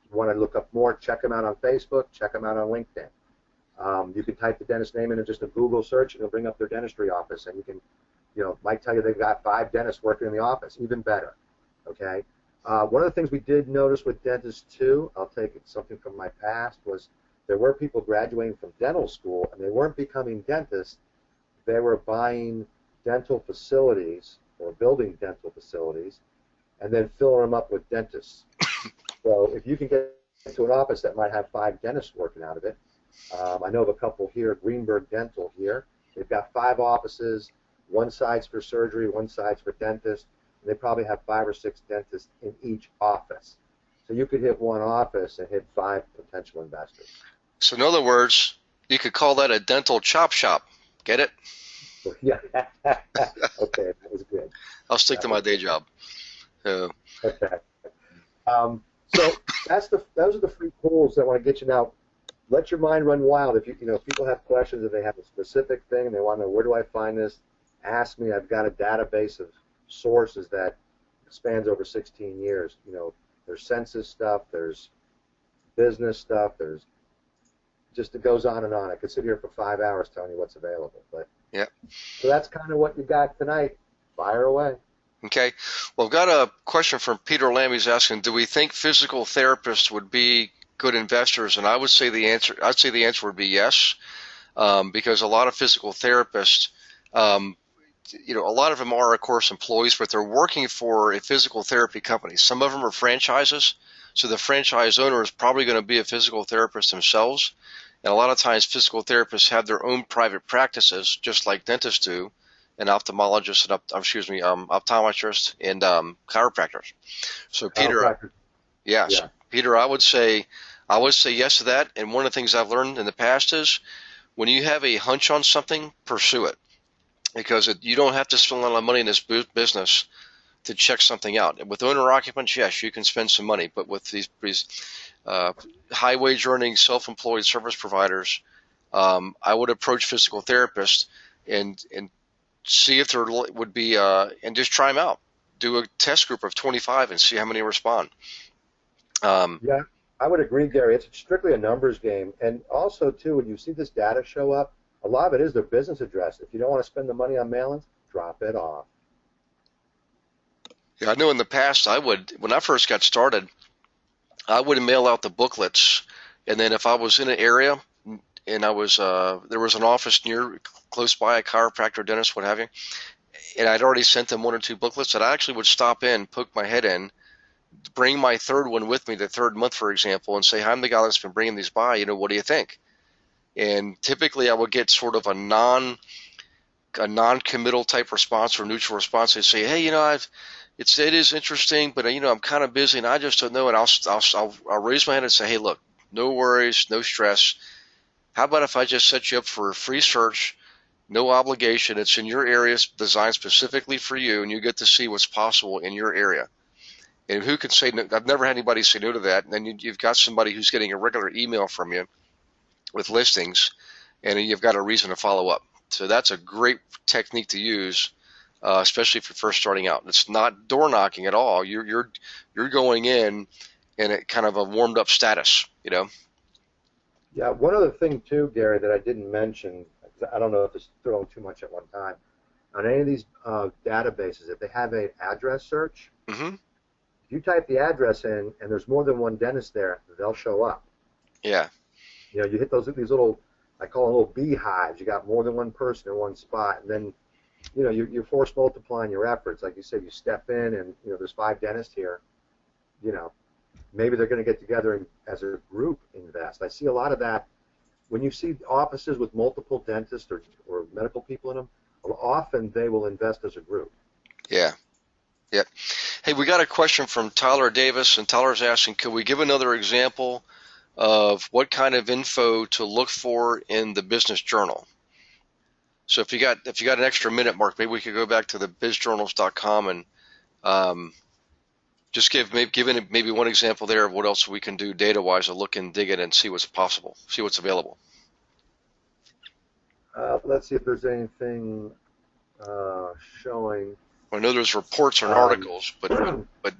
if you want to look up more, check them out on Facebook, check them out on LinkedIn. You can type the dentist name in just a Google search, and it'll bring up their dentistry office, and you can, might tell you they've got 5 dentists working in the office, even better. Okay. One of the things we did notice with dentists too, I'll take something from my past, was there were people graduating from dental school, and they weren't becoming dentists. They were buying dental facilities or building dental facilities, and then filling them up with dentists. So if you can get into an office that might have 5 dentists working out of it, I know of a couple here, Greenberg Dental here. They've got 5 offices. One side's for surgery, one side's for dentists. And they probably have 5 or 6 dentists in each office. So you could hit one office and hit 5 potential investors. So in other words, you could call that a dental chop shop. Get it? So, yeah. Okay, that was good. I'll stick That to was my day job. okay. So those are the free tools that want to get you now. Let your mind run wild. If if people have questions, if they have a specific thing and they want to know where do I find this, ask me. I've got a database of sources that spans over 16 years. There's census stuff, there's business stuff, there's just it goes on and on. I could sit here for 5 hours telling you what's available. But Yeah. so that's kind of what you got tonight. Fire away. Okay. Well, I've got a question from Peter Lamb. He's asking, do we think physical therapists would be good investors? And I'd say the answer would be yes, because a lot of physical therapists, a lot of them are, of course, employees, but they're working for a physical therapy company. Some of them are franchises, so the franchise owner is probably going to be a physical therapist themselves. And a lot of times physical therapists have their own private practices, just like dentists do, and ophthalmologists and optometrists and chiropractors. So Peter, Chiropractor. yes, Yeah. Peter, I would say yes to that. And one of the things I've learned in the past is when you have a hunch on something, pursue it, because you don't have to spend a lot of money in this business to check something out. And with owner occupants, yes, you can spend some money, but with these high wage earning self-employed service providers, I would approach physical therapists and see if there would be and just try them out. Do a test group of 25 and see how many respond. Um, Yeah, I would agree, Gary. It's strictly a numbers game. And also, too, when you see this data show up, a lot of it is their business address. If you don't want to spend the money on mailings, drop it off. yeah, I know in the past when I first got started, I would mail out the booklets, and then if I was in an area and there was an office close by, a chiropractor, dentist, what have you, and I'd already sent them 1 or 2 booklets, that I actually would stop in, poke my head in, bring my third one with me, the third month, for example, and say, I'm the guy that's been bringing these by. What do you think? And typically, I would get sort of a non-committal type response or neutral response. They say, hey, it is interesting, but I'm kind of busy and I just don't know. And I'll raise my hand and say, hey, look, no worries, no stress. How about if I just set you up for a free search, no obligation? It's in your area, designed specifically for you, and you get to see what's possible in your area. And who can say no? I've never had anybody say no to that. And then you've got somebody who's getting a regular email from you with listings, and you've got a reason to follow up. So that's a great technique to use, especially if you're first starting out. It's not door knocking at all. You're going in a kind of a warmed up status. Yeah, one other thing, too, Gary, that I didn't mention, 'cause I don't know if it's thrown too much at one time, on any of these databases, if they have an address search, Mm-hmm. if you type the address in and there's more than one dentist there, they'll show up. Yeah. You hit these little, I call them little beehives. You got more than one person in one spot, and then you're force multiplying your efforts. Like you said, you step in and there's 5 dentists here. Maybe they're going to get together and as a group invest. I see a lot of that when you see offices with multiple dentists or medical people in them. Often they will invest as a group. Yeah. Yep. Hey, we got a question from Tyler Davis, and Tyler's asking, could we give another example of what kind of info to look for in the business journal. So if you got an extra minute, Mark, maybe we could go back to the bizjournals.com and just give maybe one example there of what else we can do data wise to look and dig in and see what's possible, see what's available. Let's see if there's anything showing. I know there's reports or articles, but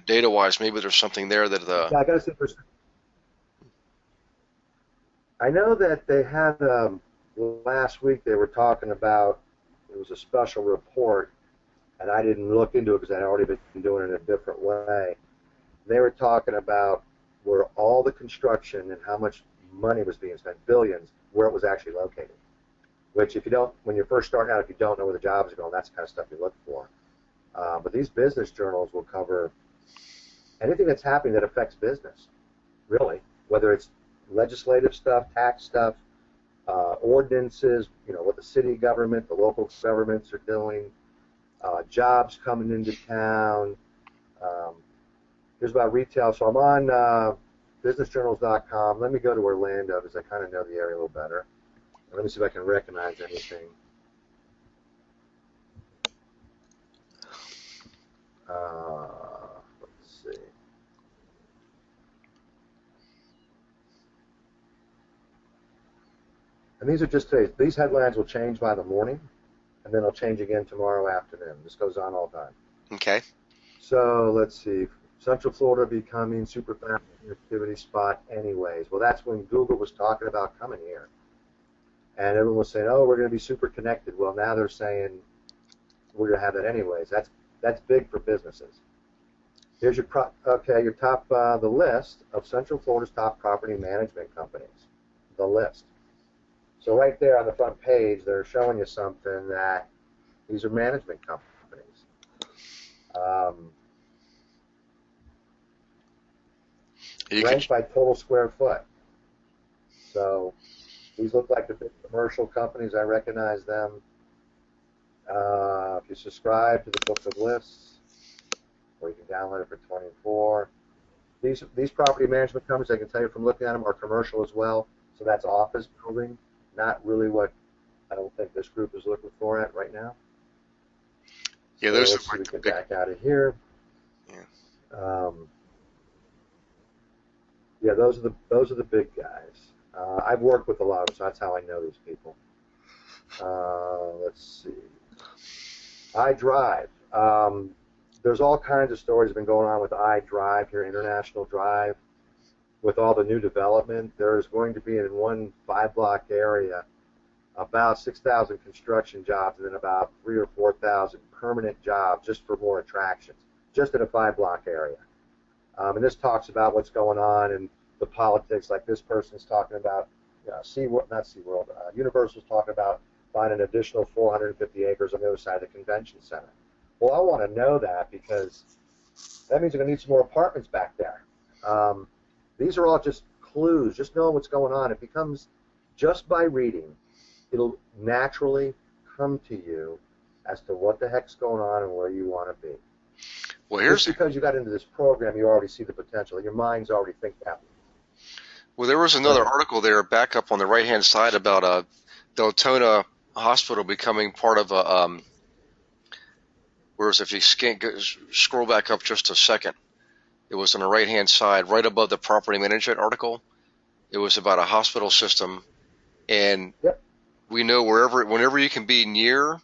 data wise, maybe there's something there that yeah, I gotta say, I know that they had last week they were talking about, it was a special report, and I didn't look into it because I'd already been doing it in a different way. They were talking about where all the construction and how much money was being spent, billions, where it was actually located. Which, if you don't, when you're first starting out, if you don't know where the jobs are going, that's the kind of stuff you look for. But these business journals will cover anything that's happening that affects business, really, whether it's legislative stuff, tax stuff, ordinances, what the city government, the local governments are doing, jobs coming into town. Here's about retail. So I'm on businessjournals.com. Let me go to Orlando because I kind of know the area a little better. Let me see if I can recognize anything. Let's see. And these are just today's. These headlines will change by the morning, and then they'll change again tomorrow afternoon. This goes on all the time. Okay. So let's see. Central Florida becoming super fast activity spot anyways. Well, that's when Google was talking about coming here. And everyone was saying, oh, we're going to be super connected. Well, now they're saying we're going to have that anyways. That's big for businesses. Here's your top, the list of Central Florida's top property management companies. The list. So right there on the front page, they're showing you something that these are management companies. Ranked by total square foot. So these look like the big commercial companies. I recognize them. If you subscribe to the book of lists, or you can download it for 24. These property management companies, I can tell you from looking at them, are commercial as well. So that's office building, not really what I don't think this group is looking for right now. Yeah, so those let's are see, we get back out of here. Yeah. Yeah, those are the big guys. I've worked with a lot of them, so that's how I know these people. Let's see. iDrive. There's all kinds of stories that have been going on with iDrive here, International Drive, with all the new development. There's going to be in one 5-block area about 6,000 construction jobs and then about 3,000 or 4,000 permanent jobs just for more attractions, just in a 5-block area. And this talks about what's going on and the politics, like this person's talking about Universal's talking about buying an additional 450 acres on the other side of the convention center. Well, I want to know that because that means they're going to need some more apartments back there. These are all just clues, just knowing what's going on. It becomes, just by reading, it'll naturally come to you as to what the heck's going on and where you want to be. Well, just because you got into this program, you already see the potential. Your mind's already thinking that. Well, there was another article there back up on the right-hand side about Deltona Hospital becoming part of a, whereas if you scroll back up just a second, it was on the right-hand side, right above the property management article. It was about a hospital system, and we know whenever you can be near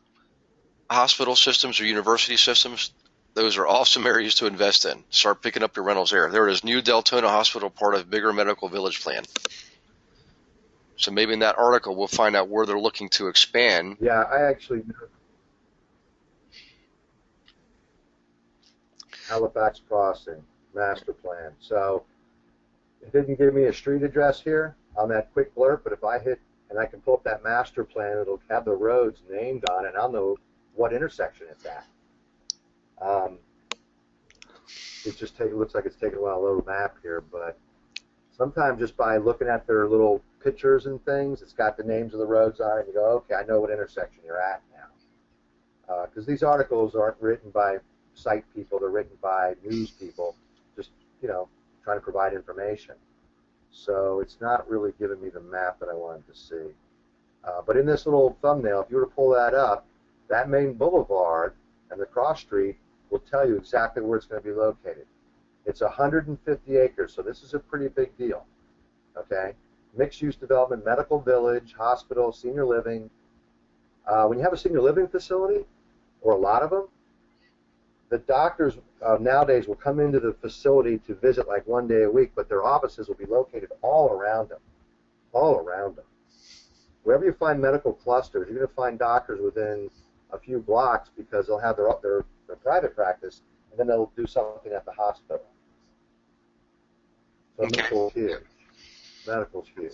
hospital systems or university systems, those are awesome areas to invest in. Start picking up your rentals there. There it is, new Deltona Hospital, part of bigger medical village plan. So maybe in that article we'll find out where they're looking to expand. Yeah, I actually know. Halifax Crossing, master plan. So it didn't give me a street address here on that quick blurb, but if I hit, and I can pull up that master plan, it'll have the roads named on it, and I'll know what intersection it's at. It looks like it's taking a while to load a map here, but sometimes just by looking at their little pictures and things, it's got the names of the roads on it, and you go, okay, I know what intersection you're at now. Because these articles aren't written by site people, they're written by news people, just, trying to provide information. So it's not really giving me the map that I wanted to see. But in this little thumbnail, if you were to pull that up, that main boulevard and the cross street will tell you exactly where it's going to be located. It's 150 acres, so this is a pretty big deal. Okay? Mixed-use development, medical village, hospital, senior living. When you have a senior living facility, or a lot of them, the doctors nowadays will come into the facility to visit like one day a week, but their offices will be located all around them. All around them. Wherever you find medical clusters, you're going to find doctors within a few blocks because they'll have their private practice, and then they'll do something at the hospital. So Okay. medical's huge. Medical's huge.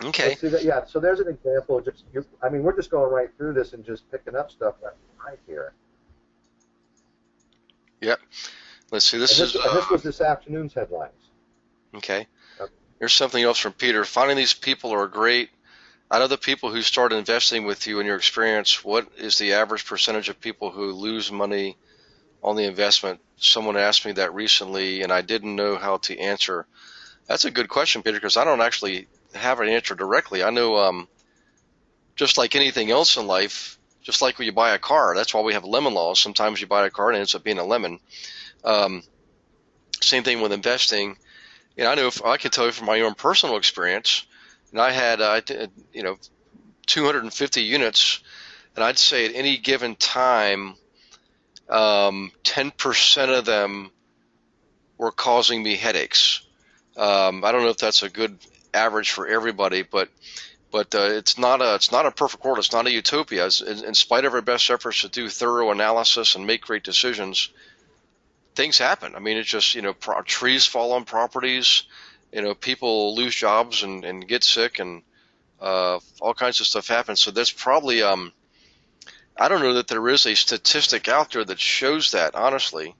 Okay. See that, yeah, so there's an example of just, I mean, we're just going right through this and just picking up stuff right here. Yep. Let's see. This was this afternoon's headlines. Okay. Here's something else from Peter. Finding these people are great. Out of the people who start investing with you in your experience, what is the average percentage of people who lose money on the investment? Someone asked me that recently, and I didn't know how to answer. That's a good question, Peter, because I don't actually have an answer directly. I know just like anything else in life, just like when you buy a car, that's why we have lemon laws. Sometimes you buy a car and it ends up being a lemon. Same thing with investing. And I know I can tell you from my own personal experience, and I had 250 units, and I'd say at any given time, 10% of them were causing me headaches. I don't know if that's a good average for everybody, but it's not a perfect world. It's not a utopia. In spite of our best efforts to do thorough analysis and make great decisions, things happen. I mean, it's just, trees fall on properties, people lose jobs and get sick, and all kinds of stuff happens. So that's probably, I don't know that there is a statistic out there that shows that, honestly.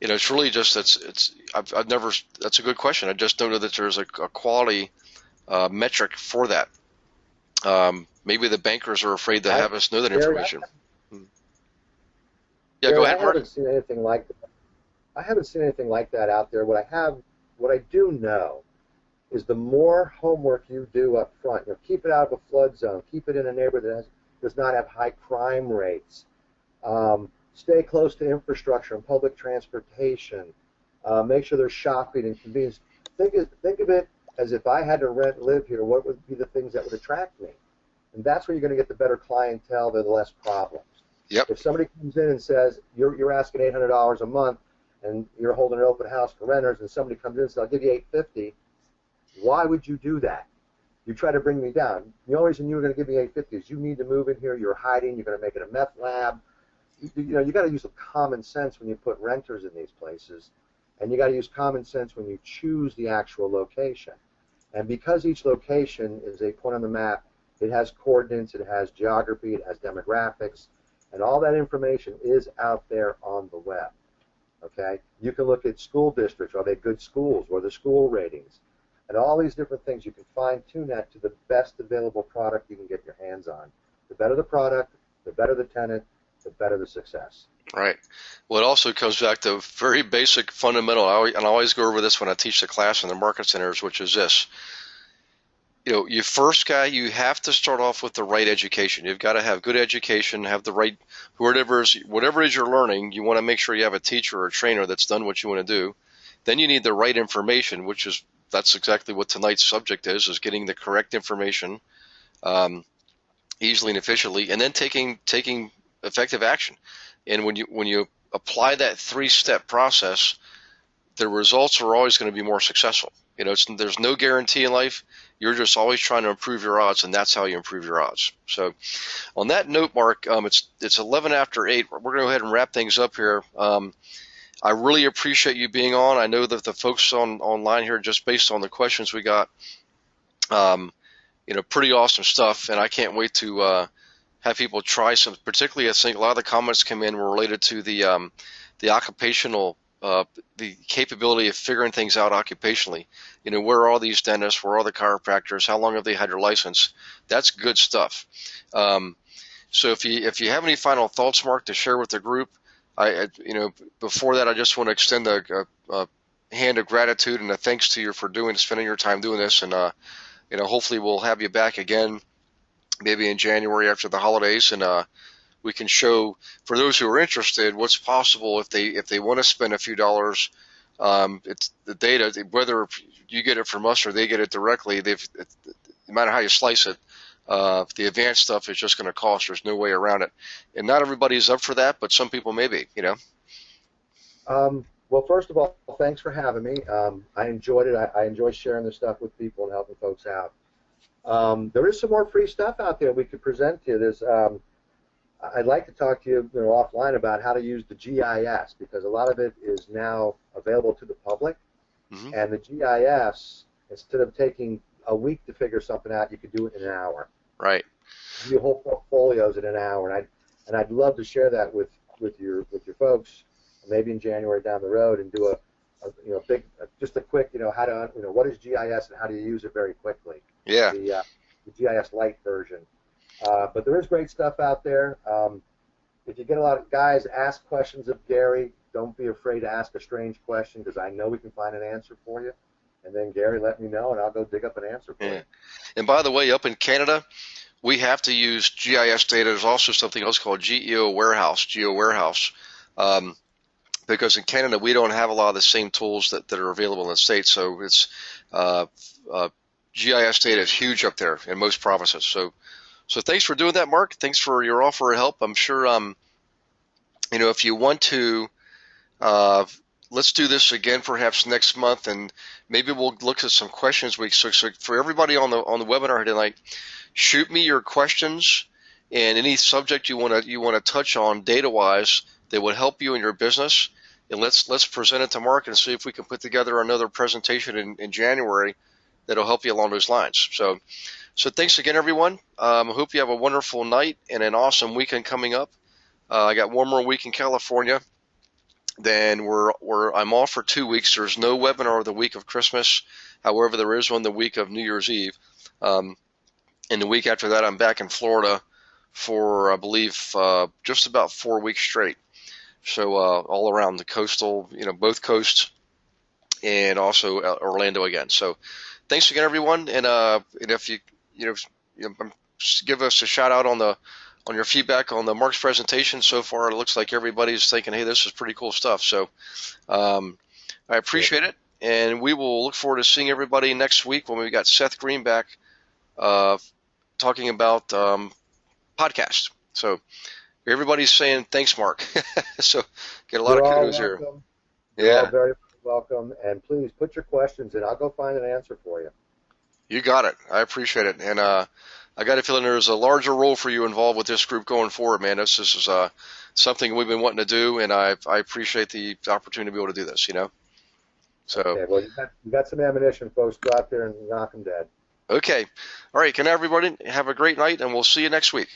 It's really just, I've never, that's a good question. I just don't know that there's a quality metric for that. Maybe the bankers are afraid to have us know that information. Yeah, go ahead, Mark. I haven't seen anything like that. I haven't seen anything like that out there. What I do know is the more homework you do up front, keep it out of a flood zone, keep it in a neighborhood that does not have high crime rates, stay close to infrastructure and public transportation, make sure there's shopping and convenience. Think of it as if I had to live here, what would be the things that would attract me? And that's where you're going to get the better clientele, the less problems. Yep. If somebody comes in and says, you're asking $800 a month, and you're holding an open house for renters, and somebody comes in and says, I'll give you $850, why would you do that? You try to bring me down. The only reason you were going to give me $850 is you need to move in here, you're hiding, you're going to make it a meth lab. You got to use some common sense when you put renters in these places, and you got to use common sense when you choose the actual location. And because each location is a point on the map, it has coordinates, it has geography, it has demographics, and all that information is out there on the web. Okay? You can look at school districts. Are they good schools? What are the school ratings? And all these different things. You can fine-tune that to the best available product you can get your hands on. The better the product, the better the tenant, the better the success. Right. Well, it also comes back to very basic, fundamental, and I always go over this when I teach the class in the market centers, which is this. You have to start off with the right education. You've got to have good education, have the right, whatever it is you're learning, you want to make sure you have a teacher or a trainer that's done what you want to do. Then you need the right information, that's exactly what tonight's subject is getting the correct information easily and efficiently, and then taking effective action. And when you apply that 3-step process, the results are always going to be more successful. There's no guarantee in life. You're just always trying to improve your odds, and that's how you improve your odds. So on that note, Mark, it's 11 after 8. We're going to go ahead and wrap things up here. I really appreciate you being on. I know that the folks online here, just based on the questions we got, pretty awesome stuff, and I can't wait to have people try some. Particularly, I think a lot of the comments come in were related to the occupational, the capability of figuring things out occupationally. Where are all these dentists? Where are all the chiropractors? How long have they had their license? That's good stuff. So if you have any final thoughts, Mark, to share with the group, before that, I just want to extend a hand of gratitude and a thanks to you for spending your time doing this. And hopefully we'll have you back again, maybe in January after the holidays, and we can show for those who are interested what's possible if they want to spend a few dollars. It's the data, whether you get it from us or they get it directly. No matter how you slice it, the advanced stuff is just going to cost. There's no way around it, and not everybody's up for that, but some people may be. Well, first of all, thanks for having me. I enjoyed it. I enjoy sharing this stuff with people and helping folks out. There is some more free stuff out there we could present to you. I'd like to talk to you, offline about how to use the GIS, because a lot of it is now available to the public. Mm-hmm. And the GIS, instead of taking a week to figure something out, you could do it in an hour. Right. Your whole portfolios in an hour, and I'd love to share that with your folks, maybe in January down the road, and do just a quick, how to, what is GIS and how do you use it very quickly. Yeah. The GIS Lite version. But there is great stuff out there. If you get a lot of guys, ask questions of Gary. Don't be afraid to ask a strange question, because I know we can find an answer for you. And then Gary, let me know, and I'll go dig up an answer for you. And by the way, up in Canada, we have to use GIS data. There's also something else called GEO Warehouse, because in Canada we don't have a lot of the same tools that are available in the States. So it's GIS data is huge up there in most provinces. So thanks for doing that, Mark. Thanks for your offer of help. I'm sure, if you want to, let's do this again perhaps next month, and maybe we'll look at some questions. So for everybody on the webinar tonight, shoot me your questions and any subject you want to touch on data-wise that would help you in your business, and let's present it to Mark and see if we can put together another presentation in January that'll help you along those lines. So thanks again, everyone. I hope you have a wonderful night and an awesome weekend coming up. I got one more week in California. Then I'm off for 2 weeks. There's no webinar the week of Christmas. However, there is one the week of New Year's Eve. And the week after that, I'm back in Florida for, I believe, just about 4 weeks straight. So all around the coastal, both coasts, and also Orlando again. So thanks again, everyone. And if you give us a shout out on your feedback on the Mark's presentation so far. It looks like everybody's thinking, hey, this is pretty cool stuff. So I appreciate it, and we will look forward to seeing everybody next week when we got Seth Green back talking about podcast. So everybody's saying thanks, Mark. So get a lot of kudos here. You're all very welcome, and please put your questions in. I'll go find an answer for you. You got it. I appreciate it. And I got a feeling there's a larger role for you involved with this group going forward, man. This is something we've been wanting to do, and I appreciate the opportunity to be able to do this, So. Okay, well, you got some ammunition, folks. Go out there and knock them dead. Okay. All right. Can everybody have a great night, and we'll see you next week.